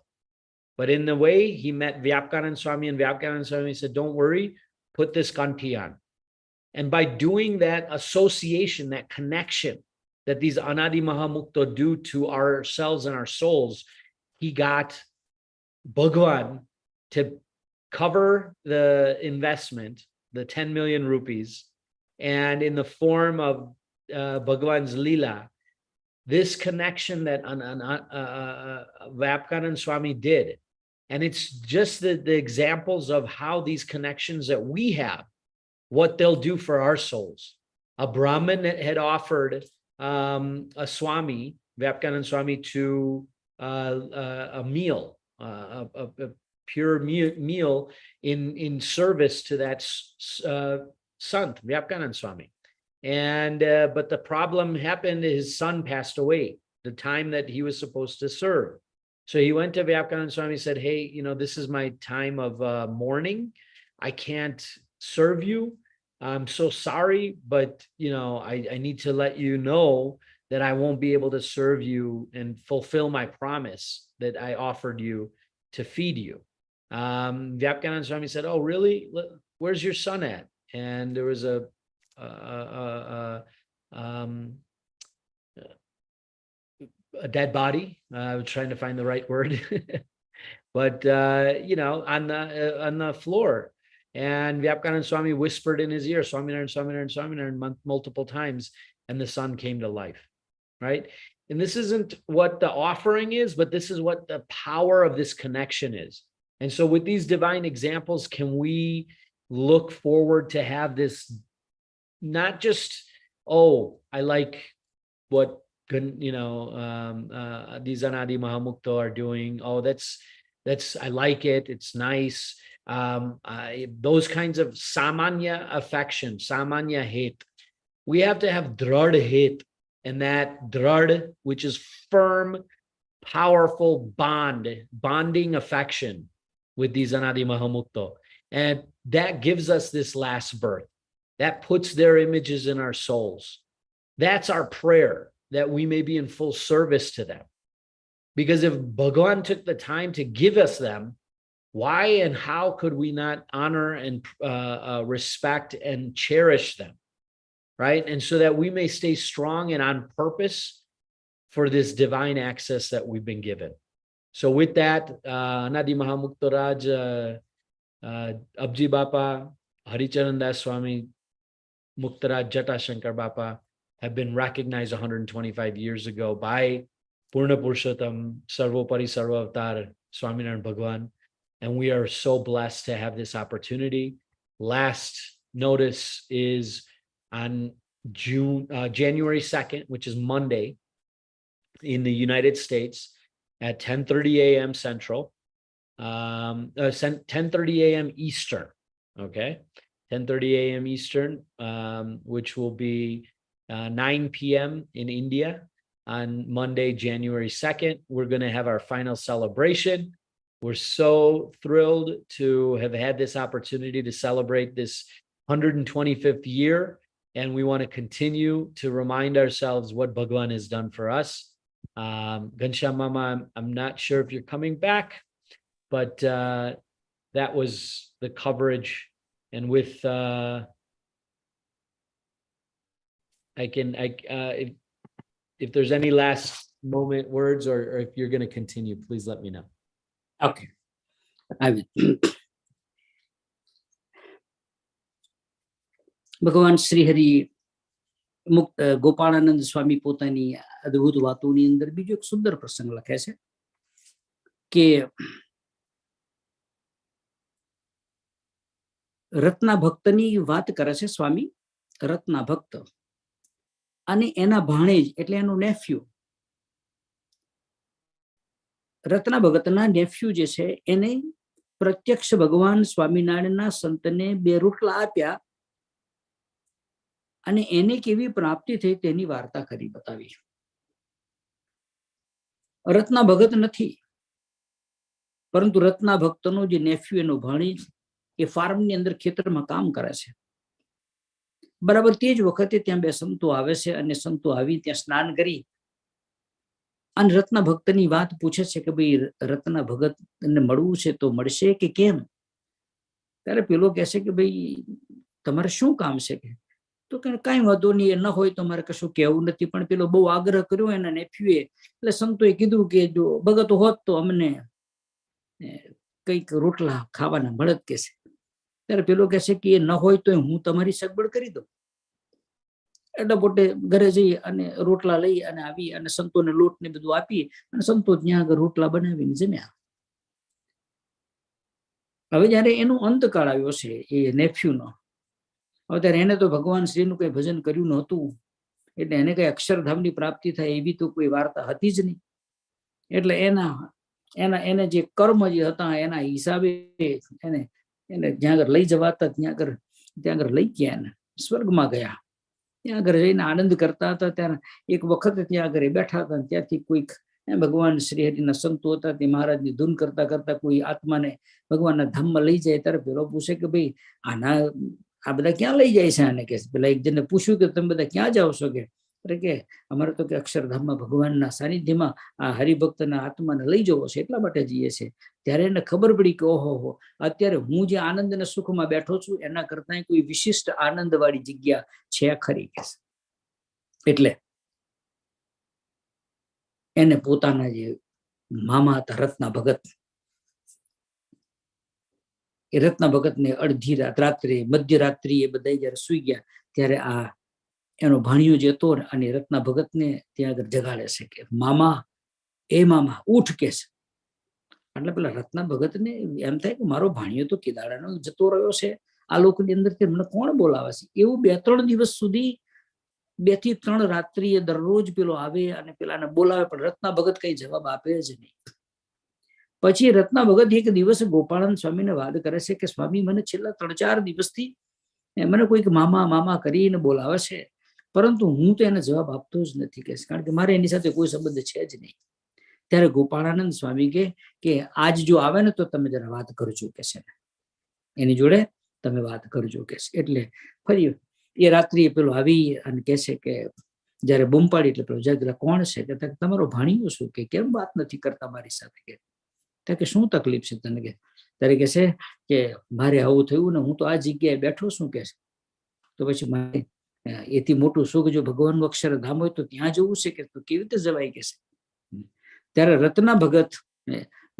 But in the way, he met Vyapkanand Swami, and Vyapkanand Swami said, don't worry, put this kanti on. And by doing that association, that connection that these Anadi Mahamukta do to ourselves and our souls, he got Bhagwan to cover the investment, the 10 million rupees, and in the form of Bhagwan's Leela, this connection that Vyapkanand Swami did. And it's just the examples of how these connections that we have, what they'll do for our souls. A Brahmin had offered a Swami, Vyapkanand Swami, to a meal, a pure meal in service to that Sant, Vyapkanand Swami. And but the problem happened, his son passed away the time that he was supposed to serve. So he went to Vyapkanand Swami and said, hey, this is my time of mourning. I can't serve you. I'm so sorry, but I need to let you know that I won't be able to serve you and fulfill my promise that I offered you to feed you. Vyapkanand Swami said, oh, really? Where's your son at? And there was a dead body. I was trying to find the right word, but on the floor. And Vyapkanand Swami whispered in his ear, Swaminarayan, Swaminarayan, Swaminarayan, multiple times, and the son came to life, right? And this isn't what the offering is, but this is what the power of this connection is. And so with these divine examples, can we look forward to have this, not just, oh, I like what these Anadi Mahamukta are doing. Oh, that's I like it. It's nice. Those kinds of samanya affection, samanya hate. We have to have drad hate, and that drad, which is firm, powerful bonding affection with these Anadi Mahamukta. And that gives us this last birth. That puts their images in our souls. That's our prayer, that we may be in full service to them. Because if Bhagwan took the time to give us them, why and how could we not honor and respect and cherish them, right? And so that we may stay strong and on purpose for this divine access that we've been given. So with that, Anadi Mahamukta Raj, Abji Bapa, Haricharan Das Swami, Muktaraj Jatashankar Bapa have been recognized 125 years ago by Purna Purushottam, Sarvopari Sarvavatar, Swaminarayan Bhagwan. And we are so blessed to have this opportunity. Last notice is on January 2nd, which is Monday in the United States at 10:30 a.m. Central, 10:30 a.m. Eastern, okay? 10:30 a.m. Eastern, which will be 9 p.m. in India on Monday, January 2nd. We're going to have our final celebration. We're so thrilled to have had this opportunity to celebrate this 125th year. And we want to continue to remind ourselves what Bhagwan has done for us. Ghanshyam Mama, I'm not sure if you're coming back, but that was the coverage. And with if there's any last moment words, or if you're going to continue, please let me know. Okay, I will. ભગવાન શ્રી હરિ મુક્ત ગોપાળાનંદ સ્વામી પોતાની અદભુત વાતોની અંદર બીજો એક સુંદર પ્રસંગ લખે છે કે રત્ના ભક્તની વાત કરે છે સ્વામી. રત્ના ભક્ત અને એના ભાણેજ એટલે એનું નેફ્યુ, રત્ના ભગતના નેફ્યુ જે છે એને પ્રત્યક્ષ ભગવાન સ્વામિનારાયણના સંતને 2 રોટલા આપ્યા અને એને કેવી પ્રાપ્તિ થઈ તેની વાર્તા કરી બતાવી. રત્ના ભગત નથી, પરંતુ રત્ના ભક્તનો જે નેફ્યુ એનો ભાણેજ એ ફાર્મની અંદર ખેતરમાં કામ કરે છે. બરાબર તે જ વખતે ત્યાં 2 સંતો આવે છે અને સંતો આવી ત્યાં સ્નાન કરી અને રત્ના ભક્તની વાત પૂછે છે કે ભાઈ રત્ના ભગતને મળવું છે તો મળશે કે કેમ? ત્યારે પેલો કહેશે કે ભાઈ તમારે શું કામ છે? કે તો કે કાંઈ વાંધો નહીં, ન હોય તો મારે કશું કહેવું નથી. પણ પેલો બહુ આગ્રહ કર્યો એના નેફ્યુએ, એટલે સંતોએ કીધું કે જો ભગત હોત તો અમને કંઈક રોટલા ખાવાના મળત કે છે. ત્યારે પેલો કહેશે કે એ ન હોય તો હું તમારી સગવડ કરી દઉં. એટલે પોતે ઘરે જઈ અને રોટલા લઈ અને આવી અને સંતોને લોટ ને બધું આપી અને સંતો ત્યાં આગળ રોટલા બનાવીને જમ્યા. હવે જયારે એનો અંતકાળ આવ્યો છે એ નેફ્યુનો, હવે ત્યારે એને તો ભગવાન શ્રીનું કઈ ભજન કર્યું નહોતું, એટલે એને કઈ અક્ષરધામની પ્રાપ્તિ થાય એવી તો કોઈ વાર્તા હતી જ નહીં. એટલે એને જે કર્મ જે હતા એના હિસાબે એને જ્યાં આગળ લઈ જવાતા ત્યાં આગળ લઈ ગયા, એને સ્વર્ગમાં ગયા. ત્યાં આગળ જઈને આનંદ કરતા હતા. ત્યારે એક વખત ત્યાં આગળ બેઠા હતા, ત્યાંથી કોઈક ભગવાન શ્રી હરિના સંતો હતા તે મહારાજની ધૂન કરતા કરતા કોઈ આત્માને ભગવાનના ધામમાં લઈ જાય. ત્યારે પેલો પૂછે કે ભાઈ આ બધા ક્યાં લઈ જાય છે આને? કે પેલા એક જણને પૂછ્યું કે તમે બધા ક્યાં જાઓ છો? કે અમારે તો કે અક્ષરધામમાં ભગવાનના સાનિધ્યમાં આ હરિભક્તના આત્માને લઈ જવો છે, એટલા માટે જઈએ છે. ત્યારે એને ખબર પડી કે ઓહો, અત્યારે હું જે આનંદ અને સુખમાં બેઠો છું એના કરતા કોઈ વિશિષ્ટ આનંદ વાળી જગ્યા છે ખરી કે. એટલે એને પોતાના જે મામા હતા રત્ના ભગત, એ રત્ના ભગતને અડધી રાત્રે મધ્યરાત્રિ એ બધા જયારે સુઈ ગયા ત્યારે આ એનો ભાણિયો જે હતો અને રત્ના ભગતને ત્યાં આગળ જગાડે છે કે મામા, એ મામા ઉઠ કે છે. એટલે પેલા રત્ના ભગતને એમ થાય કે મારો ભાણિયો તો કેદાડાનો જતો રહ્યો છે, આ લોકોની અંદર મને કોણ બોલાવે છે? એવું 2-3 દિવસ સુધી 2 થી 3 રાત્રિએ દરરોજ પેલો આવે અને પેલાને બોલાવે, પણ રત્ના ભગત કઈ જવાબ આપે જ નહીં. પછી રત્ના ભગત એક દિવસ ગોપાળાનંદ સ્વામીને વાત કરે છે કે સ્વામી મને છેલ્લા 3-4 દિવસથી મને કોઈક મામા મામા કરીને બોલાવે છે, પરંતુ હું તો એને જવાબ આપતો જ નથી કે, કારણ કે મારે એની સાથે કોઈ સંબંધ છે જ નહીં. ત્યારે ગોપાળાનંદ સ્વામી કે આજ જો આવે ને તો તમે જરા વાત કરજો કે છે. એની જોડે તમે વાત કરજો કે છે. એટલે ફરી એ રાત્રિએ પેલો આવી અને કહે છે કે જયારે બૂમ પાડી એટલે પેલો જગલા કોણ છે કે તમારો ભાણિયો શું કે કેમ વાત નથી કરતા મારી સાથે કે શું તકલીફ છે તને કે ત્યારે કે છે કે મારે આવું થયું ને હું તો આ જગ્યાએ બેઠો છું કે તો પછી મારે એથી મોટું સુખ જો ભગવાનનું અક્ષરધામ હોય તો ત્યાં જવું છે કે કેવી રીતે જવાય કે છે. ત્યારે રત્ના ભગત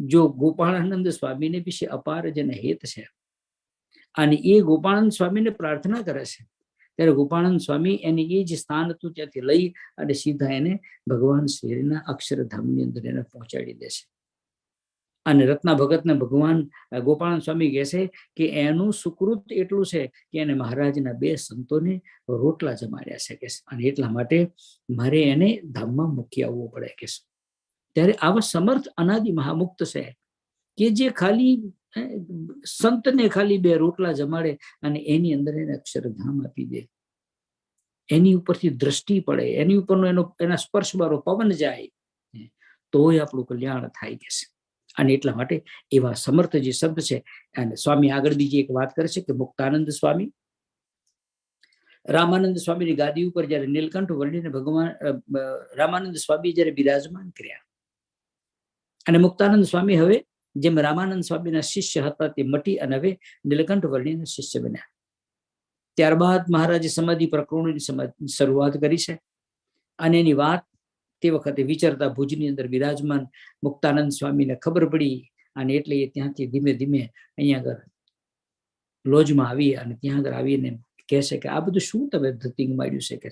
જો ગોપાળાનંદ સ્વામીને વિશે અપાર જેને હેત છે અને એ ગોપાળાનંદ સ્વામીને પ્રાર્થના કરે છે ત્યારે ગોપાળાનંદ સ્વામી એને એ જે સ્થાન હતું ત્યાંથી લઈ અને સીધા એને ભગવાન શ્રીના અક્ષરધામની અંદર એને પહોંચાડી દે છે. અને રત્ના ભગતને ભગવાન ગોપાળાનંદ સ્વામી કહે છે કે એનું સુકૃત એટલું છે કે એને મહારાજના 2 સંતોને રોટલા જમાડ્યા છે કે અને એટલા માટે મારે એને ધામમાં મૂકી આવવું પડે કે. ત્યારે આવા સમર્થ અનાદિ મહામુક્ત છે કે જે ખાલી સંતને ખાલી 2 રોટલા જમાડે અને એની અંદર એને અક્ષરધામ આપી દે, એની ઉપરથી દ્રષ્ટિ પડે, એની ઉપરનો એના સ્પર્શવાળો પવન જાય તોય આપણું કલ્યાણ થાય કે છે. અને એટલા માટે એવા સમર્થ જે શબ્દ છે. અને સ્વામી આગળ બીજી એક વાત કરે છે કે મુક્તાનંદ સ્વામી રામાનંદ સ્વામીની ગાદી ઉપર જયારે નીલકંઠ વર્ણીને ભગવાન રામાનંદ સ્વામી જયારે બિરાજમાન કર્યા અને મુક્તાનંદ સ્વામી હવે જેમ રામાનંદ સ્વામીના શિષ્ય હતા તે મટી અને હવે નીલકંઠ વર્ણીના શિષ્ય બન્યા. ત્યારબાદ મહારાજે સમાધિ પ્રકરણોની શરૂઆત કરી છે અને એની વાત તે વખતે વિચારતા ભુજની અંદર બિરાજમાન મુક્તાનંદ સ્વામીને ખબર પડી અને એટલે એ ત્યાંથી ધીમે ધીમે અહીંયા આગળ લોજમાં આવી અને ત્યાં આગળ આવીને કહે છે કે આ બધું શું તમે ધતિંગ માંડ્યું છે કે.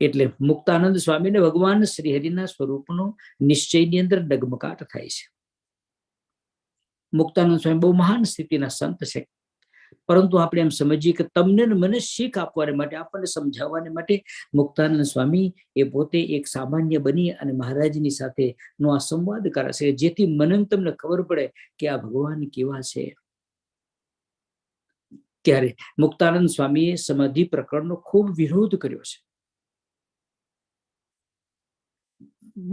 એટલે મુક્તાનંદ સ્વામીને ભગવાન શ્રી હરિના સ્વરૂપનો નિશ્ચયની અંદર ડગમગાટ થાય છે. મુક્તાનંદ સ્વામી બહુ મહાન સ્થિતિના સંત છે, પરંતુ આપણે એમ સમજીએ કે તમને મને શીખ આપવાને માટે, આપણને સમજાવવાને માટે મુક્તાનંદ સ્વામી એ પોતે એક સામાન્ય બની અને મહારાજની સાથે નો આ સંવાદ કરે છે, જેથી મને તમને ખબર પડે કે આ ભગવાન કેવા છે. ત્યારે મુક્તાનંદ સ્વામીએ સમાધિ પ્રકરણનો ખૂબ વિરોધ કર્યો છે.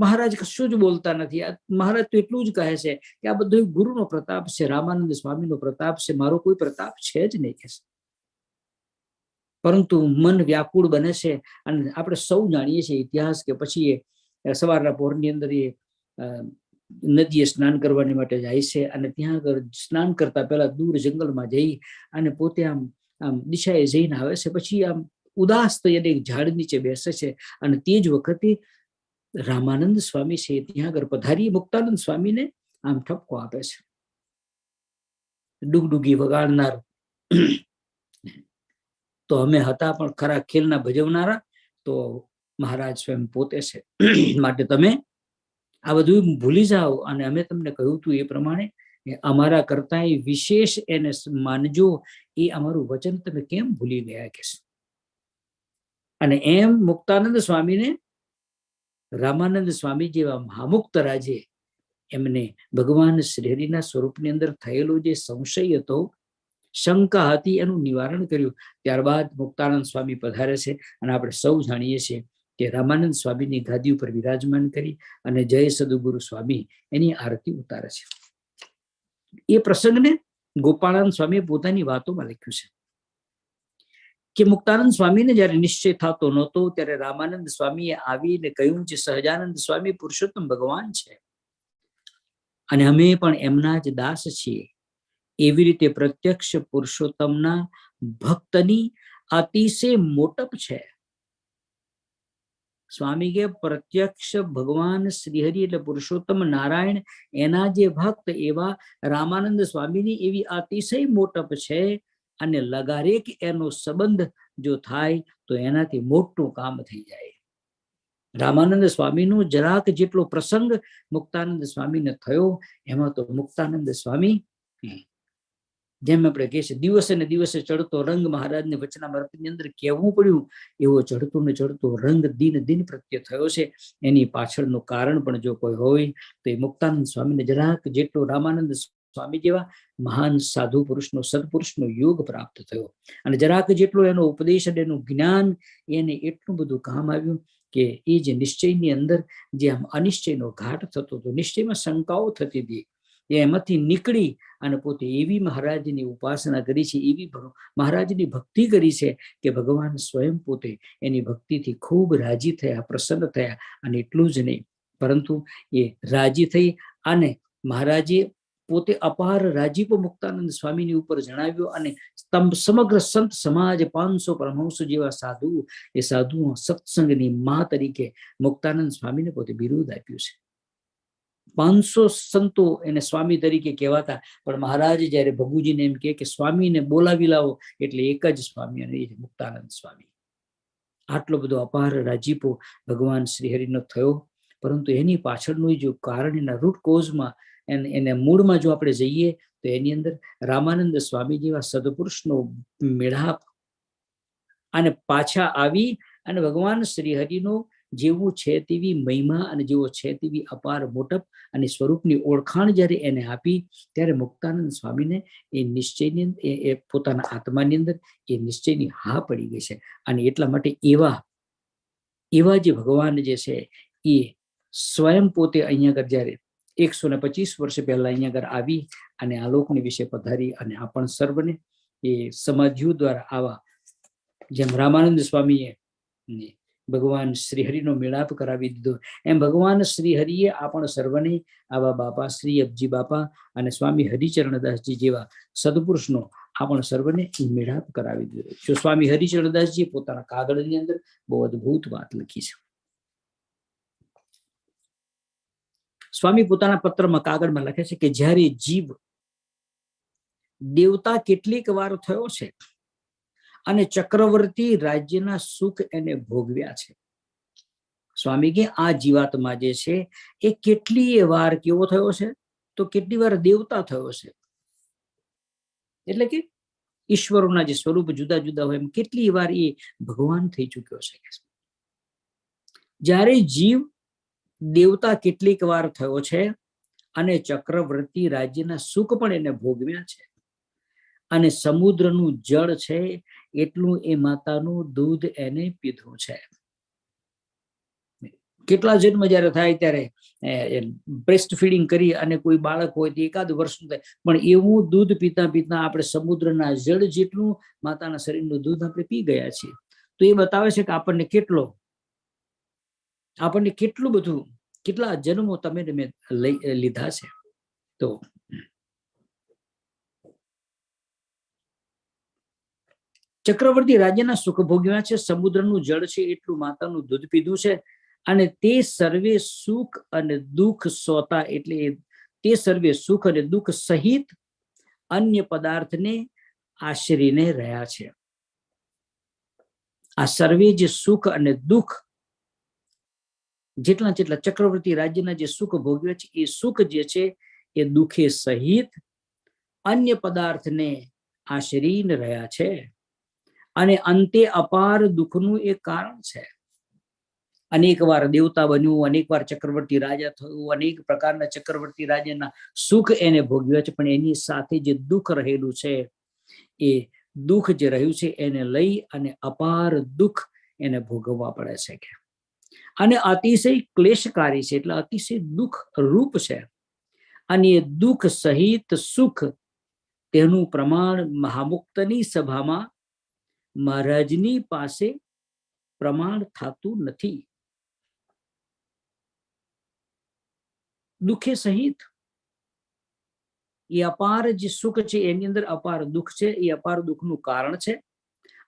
મહારાજ કશું જ બોલતા નથી. મહારાજ તો એટલું જ કહે છે કે આ બધું ગુરુનો પ્રતાપ છે, રામાનંદ સ્વામીનો પ્રતાપ છે, મારો કોઈ પ્રતાપ છે જ નહીં કે. પરંતુ મન વ્યાકુળ બને છે અને આપણે સૌ જાણીએ છીએ ઇતિહાસ કે પછી એ સવારના પહોરની અંદર એ નદીએ સ્નાન કરવાની માટે જાય છે અને ત્યાં આગળ સ્નાન કરતા પહેલા દૂર જંગલમાં જઈ અને પોતે આમ દિશાએ જઈને આવે છે. પછી આમ ઉદાસ થઈને એક ઝાડ નીચે બેસે છે અને તે જ વખતે રામાનંદ સ્વામી છે ત્યાં આગળ પધારી મુક્તાનંદ સ્વામીને આમ ઠપકો આપે છે, ડુગડુગી વગાડનાર. તો અમે હતા પણ ખરા ખેલના ભજવનારા તો મહારાજ સ્વયં પોતે છે, માટે તમે આ બધું ભૂલી જાઓ અને અમે તમને કહ્યું હતું એ પ્રમાણે અમારા કરતા વિશેષ એને માનજો, એ અમારું વચન તમે કેમ ભૂલી ગયા કે. અને એમ મુક્તાનંદ સ્વામીને રામાનંદ સ્વામી જેવા મહામુક્ત રાજે એમને ભગવાન શ્રી હરિના સ્વરૂપની અંદર થયેલો જે સંશય હતો, શંકા હતી, એનું નિવારણ કર્યું. ત્યારબાદ મુક્તાનંદ સ્વામી પધારે છે અને આપણે સૌ જાણીએ છીએ કે રામાનંદ સ્વામીની ગાદી ઉપર વિરાજમાન કરી અને જય સદગુરુ સ્વામી એની આરતી ઉતારે છે. એ પ્રસંગને ગોપાળાનંદ સ્વામીએ પોતાની વાતોમાં લખ્યું છે કે મુક્તાનંદ સ્વામીને જયારે નિશ્ચય થતો નહોતો ત્યારે રામાનંદ સ્વામીએ આવીને કહ્યું છે સહજાનંદ સ્વામી પુરુષોત્તમ ભગવાન છે અને અમે પણ એમના જ દાસ છીએ. એવી રીતે પ્રત્યક્ષ પુરુષોત્તમના ભક્તની અતિશય મોટપ છે. સ્વામી કે પ્રત્યક્ષ ભગવાન શ્રીહરિ એટલે પુરુષોત્તમ નારાયણ એના જે ભક્ત એવા રામાનંદ સ્વામીની એવી અતિશય મોટપ છે અને લગારેક એનો સંબંધ જો થાય તો એનાથી મોટું કામ થઈ જાય. રામાનંદ સ્વામીનો જરાક જેટલો પ્રસંગ મુક્તાનંદ સ્વામીને થયો એમાં તો મુક્તાનંદ સ્વામી જેમ આપણે કહે છે દિવસે ને દિવસે ચડતો રંગ મહારાજને વચનામૃતની અંદર કહેવું પડ્યું એવો ચડતો ને ચડતો રંગ દિન દિન પ્રત્યે થયો છે. એની પાછળનું કારણ પણ જો કોઈ હોય તો એ મુક્તાનંદ સ્વામીને જરાક જેટલો રામાનંદ સ્વામી જેવા મહાન સાધુ પુરુષનો સદપુરુષનો યોગ પ્રાપ્ત થયો અને જરાક જેટલો એનો ઉપદેશ અને એનું જ્ઞાન એને એટલું બધું કામ આવ્યું કે એ જે નિશ્ચયની અંદર જે આમ અનિશ્ચયનો ઘાટ થતો હતો, નિશ્ચયમાં શંકાઓ થતી હતી, એમાંથી નીકળી અને પોતે એવી મહારાજની ઉપાસના કરી છે, એવી મહારાજની ભક્તિ કરી છે કે ભગવાન સ્વયં પોતે એની ભક્તિથી ખૂબ રાજી થયા, પ્રસન્ન થયા. અને એટલું જ નહીં, પરંતુ એ રાજી થઈ અને મહારાજે પોતે અપાર રાજીપો મુક્તાનંદ સ્વામીની ઉપર જણાવ્યો. અને સમગ્ર સંત સમાજ 500 પરમહંસ જેવા સાધુ, એ સાધુઓ સત્સંગની મા તરીકે મુક્તાનંદ સ્વામીને પોતે બિરુદ આપ્યું છે. 500 સંતો એને સ્વામી તરીકે કહેવાતા, પણ મહારાજ જયારે ભગુજીને એમ કે સ્વામીને બોલાવી લાવો, એટલે એક જ સ્વામી, અને એ મુક્તાનંદ સ્વામી. આટલો બધો અપાર રાજીપો ભગવાન શ્રી હરિનો થયો. પરંતુ એની પાછળનું જો કારણ, એના રૂટ કોઝમાં, એને મૂળમાં જો આપણે જઈએ તો એની અંદર રામાનંદ સ્વામી જેવા સદપુરુષનો મેળાપ, અને પાછા આવી અને ભગવાન શ્રી હરિનો જેવું છે તેવી મહિમા અને જેવો છે તેવી અપાર મોટપ અને સ્વરૂપની ઓળખાણ જ્યારે એને આપી, ત્યારે મુક્તાનંદ સ્વામીને એ નિશ્ચયની એ પોતાના આત્માની અંદર એ નિશ્ચયની હા પડી ગઈ છે. અને એટલા માટે એવા જે ભગવાન જે છે એ સ્વયં પોતે અહીંયા આગળ જ્યારે 125 વર્ષ પહેલા અહીંયા આગળ આવી અને આ લોકની વિશે પધારી, અને આપણ સર્વને એ સમાધિઓ દ્વારા આવા, જેમ રામાનંદ સ્વામીએ ભગવાન શ્રીહરિનો મેળાપ કરાવી દીધો, એમ ભગવાન શ્રીહરિએ આપણ સર્વને આવા બાપા શ્રી અબજી બાપા અને સ્વામી હરિચરણદાસજી જેવા સદપુરુષનો આપણ સર્વને મેળાપ કરાવી દીધો. જો સ્વામી હરિચરણદાસજી પોતાના કાગળની અંદર બહુ અદભુત વાત લખી છે. સ્વામી પોતાના પત્રમાં કાગળમાં લખે છે કે જ્યારે જીવ દેવતા કેટલીક વાર થયો છે અને ચક્રવર્તી રાજ્યના સુખ એને ભોગવ્યા છે. સ્વામી કે આ જીવાત્મા જે છે એ કેટલીય વાર કેવો થયો છે, તો કેટલી વાર દેવતા થયો છે. એટલે કે ઈશ્વરોના જે સ્વરૂપ જુદા જુદા હોય, એમ કેટલી વાર એ ભગવાન થઈ ચુક્યો છે. જ્યારે જીવ દેવતા કેટલીક વાર થયો છે અને ચક્રવર્તી રાજ્યના સુખ પણ એને ભોગવ્યા છે, અને સમુદ્રનું જળ છે એટલું એ માતાનું દૂધ એને પીધું છે. કેટલા જન્મ જયારે થાય ત્યારે બ્રેસ્ટ ફીડિંગ કરી અને કોઈ બાળક હોય તો એકાદ વર્ષનું થાય, પણ એવું દૂધ પીતા પીતા આપણે સમુદ્રના જળ જેટલું માતાના શરીરનું દૂધ આપણે પી ગયા છીએ. તો એ બતાવે છે કે આપણને કેટલું બધું, કેટલા જન્મો તમે મેં લીધા છે. તો ચક્રવર્તી રાજ્યના સુખ ભોગવ્યા છે, સમુદ્રનું જળ છે એટલું માતાનું દૂધ પીધું છે, અને તે સર્વે સુખ અને દુઃખ સોતા, એટલે તે સર્વે સુખ અને દુઃખ સહિત અન્ય પદાર્થને આશરીને રહ્યા છે. આ સર્વે જે સુખ અને દુઃખ, જેટલા ચક્રવર્તી રાજ્યના જે સુખ ભોગવ્યા છે, એ સુખ જે છે એ દુઃખે સહિત અન્ય પદાર્થને આશરીને રહ્યા છે, અને અંતે અપાર દુઃખનું એક કારણ છે. અનેક વાર દેવતા બન્યું, અનેક વાર ચક્રવર્તી રાજા થયું, અનેક પ્રકારના ચક્રવર્તી રાજાના સુખ એને ભોગવ્યા છે, પણ એની સાથે જે દુઃખ રહેલું છે, એ દુઃખ જે રહ્યું છે એને લઈ અને અપાર દુઃખ એને ભોગવવા પડે છે. અને અતિશય ક્લેશકારી છે, એટલે અતિશય દુઃખ રૂપ છે. અને એ દુઃખ સહિત સુખ, તેનું પ્રમાણ મહામુક્તની સભામાં મહારાજની પાસે પ્રમાણ થતું નથી. દુઃખે સહિત એ અપાર જે સુખ છે એની અંદર અપાર દુઃખ છે, એ અપાર દુઃખનું કારણ છે.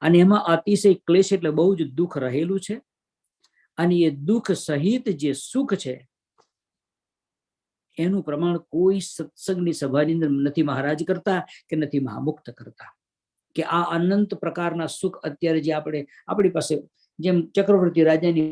અને એમાં અતિશય ક્લેશ એટલે બહુ જ દુઃખ રહેલું છે. અને એ દુઃખ સહિત જે સુખ છે એનું પ્રમાણ કોઈ સત્સંગની સભાની અંદર નથી મહારાજ કરતા કે નથી મહામુક્ત કરતા. કે આ અનંત પ્રકારના સુખ અત્યારે જે આપણી પાસે, જેમ ચક્રવર્તી રાજાની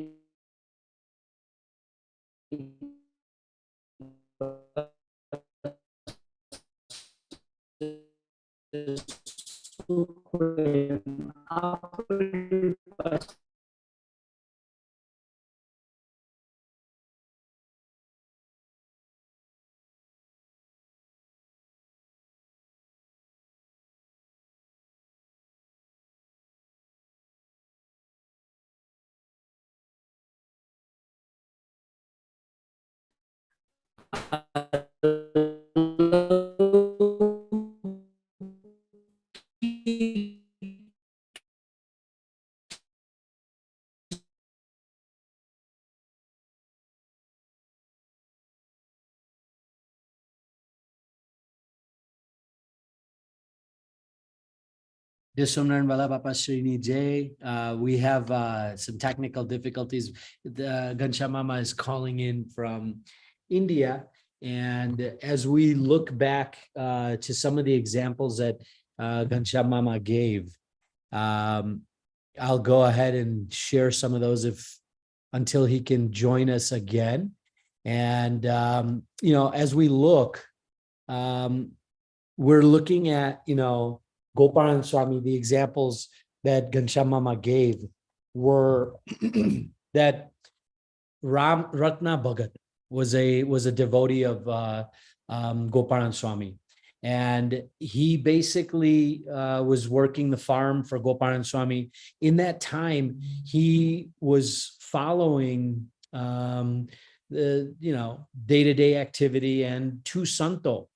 Disomnan Vala Papa Srini Jay. We have some technical difficulties. The Gansha Mama is calling in from India. And as we look back to some of the examples that Gansha Mama gave, I'll go ahead and share some of those until he can join us again. And, as we look, we're looking at, Gopalan Swami, the examples that Gansha Mama gave were that Ratna Bhagat was a devotee of Gopalan Swami. And he basically was working the farm for Gopalan Swami. In that time, he was following the day-to-day activity, and two Santo,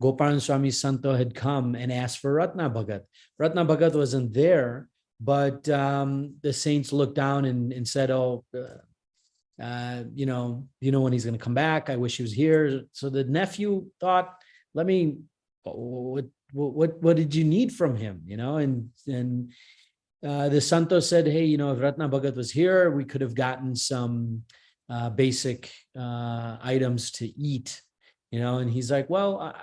Gopalan Swami Santo, had come and asked for Ratna Bhagat. Ratna Bhagat wasn't there, but the saints looked down and said, "Oh, when he's going to come back? I wish he was here." So the nephew thought, "Let me. What did you need from him?" And the Santo said, "Hey, if Ratna Bhagat was here, we could have gotten some basic items to eat." And he's like, "Well,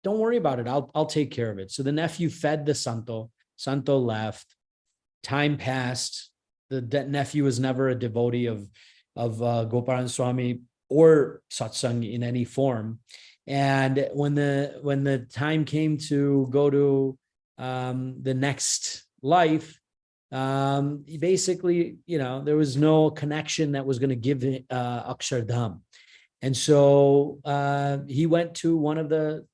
don't worry about it. I'll take care of it." So the nephew fed the Santo. Santo left. Time passed. The nephew was never a devotee of Gopalan Swami or satsang in any form. And when the time came to go to the next life, basically, there was no connection that was going to give Akshardham. And so he went to one of the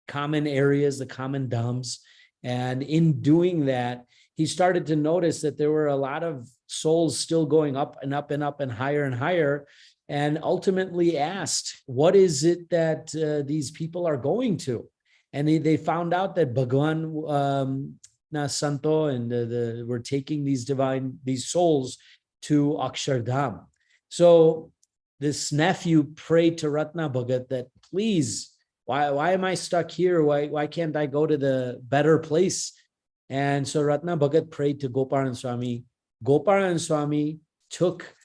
common areas, the common dhams. And in doing that, he started to notice that there were a lot of souls still going up and up and up and higher, and ultimately asked, what is it that these people are going to? And they found out that Bhagwan Santo and were taking these souls to Akshardham. So this nephew prayed to Ratna Bhagat that, please, why am I stuck here? Why can't I go to the better place? And so Ratna Bhagat prayed to Gopalan Swami. Gopalan Swami took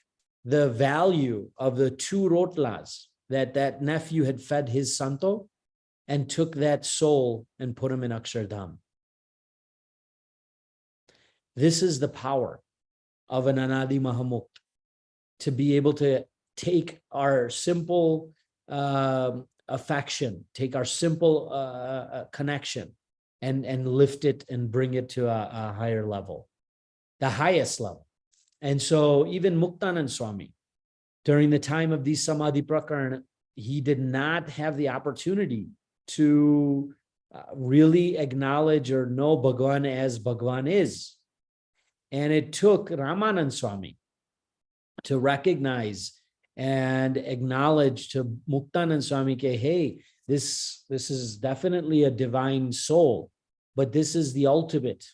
the value of the 2 rotlas that nephew had fed his Santo and took that soul and put him in Akshardham. This is the power of an Anadi Mahamukt, to be able to take our simple affection, take our simple connection and lift it and bring it to a higher level, the highest level. And so even Muktanand Swami, during the time of these Samadhi Prakarana, he did not have the opportunity to really acknowledge or know Bhagwan as Bhagwan is. And it took Ramanand Swami to recognize and acknowledge to Muktanand Swami, hey, this is definitely a divine soul, but this is the ultimate.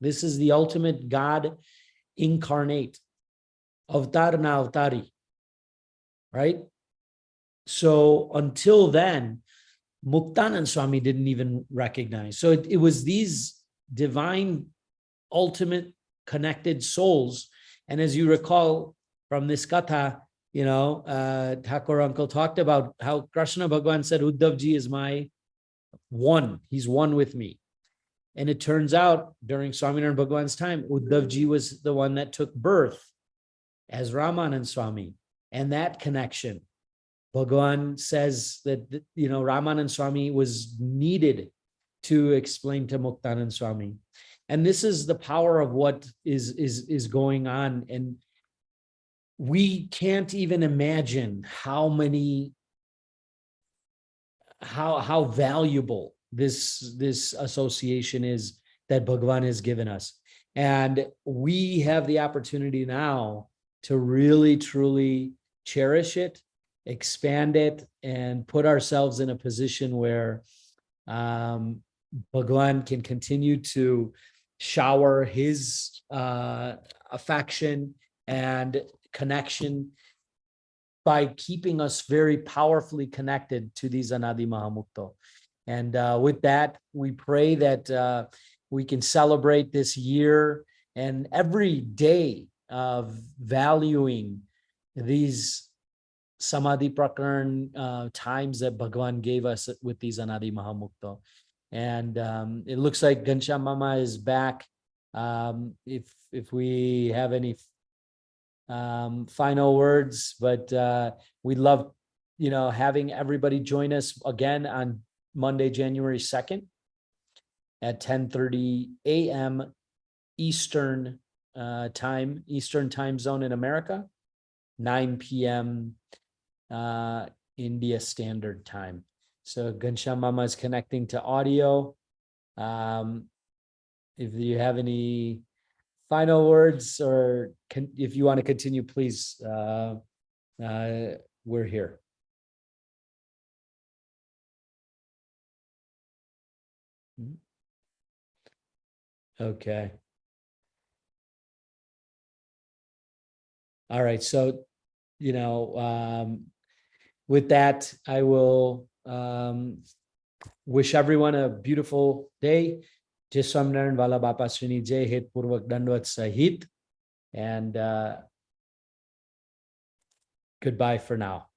This is the ultimate God incarnate, avatar na avatari, right? So until then, Muktanand Swami didn't even recognize. So it was these divine, ultimate connected souls. And as you recall from this katha, Thakur uncle talked about how Krishna Bhagwan said, Uddhavji is my one. He's one with me. And it turns out during Swaminarayan Bhagwan's time, Uddhavji was the one that took birth as Ramanand Swami. And that connection, Bhagwan says that, Ramanand Swami was needed to explain to Muktanand Swami. And this is the power of what is going on. And we can't even imagine how valuable this association is that Bhagwan has given us. And we have the opportunity now to really, truly cherish it, expand it, and put ourselves in a position where Bhagwan can continue to shower his affection and connection by keeping us very powerfully connected to these Anadi Mahamukto. And with that, we pray that we can celebrate this year and every day of valuing these Samadhi Prakaran times that Bhagwan gave us with these Anadi Mahamukto. And it looks like Ghanshyam Mama is back. If we have any final words, but we love, having everybody join us again on Monday, January 2nd at 10:30 a.m. Eastern time zone in America, 9 p.m. India Standard Time. So Ghanshyam Mama is connecting to audio. If you have any final words, or if you want to continue, please, we're here. Okay. All right. So, with that, I will wish everyone a beautiful day. Jai Swaminarayan Vala Bapa Srini Jai Het Purvak Dandvat Sahit. And goodbye for now.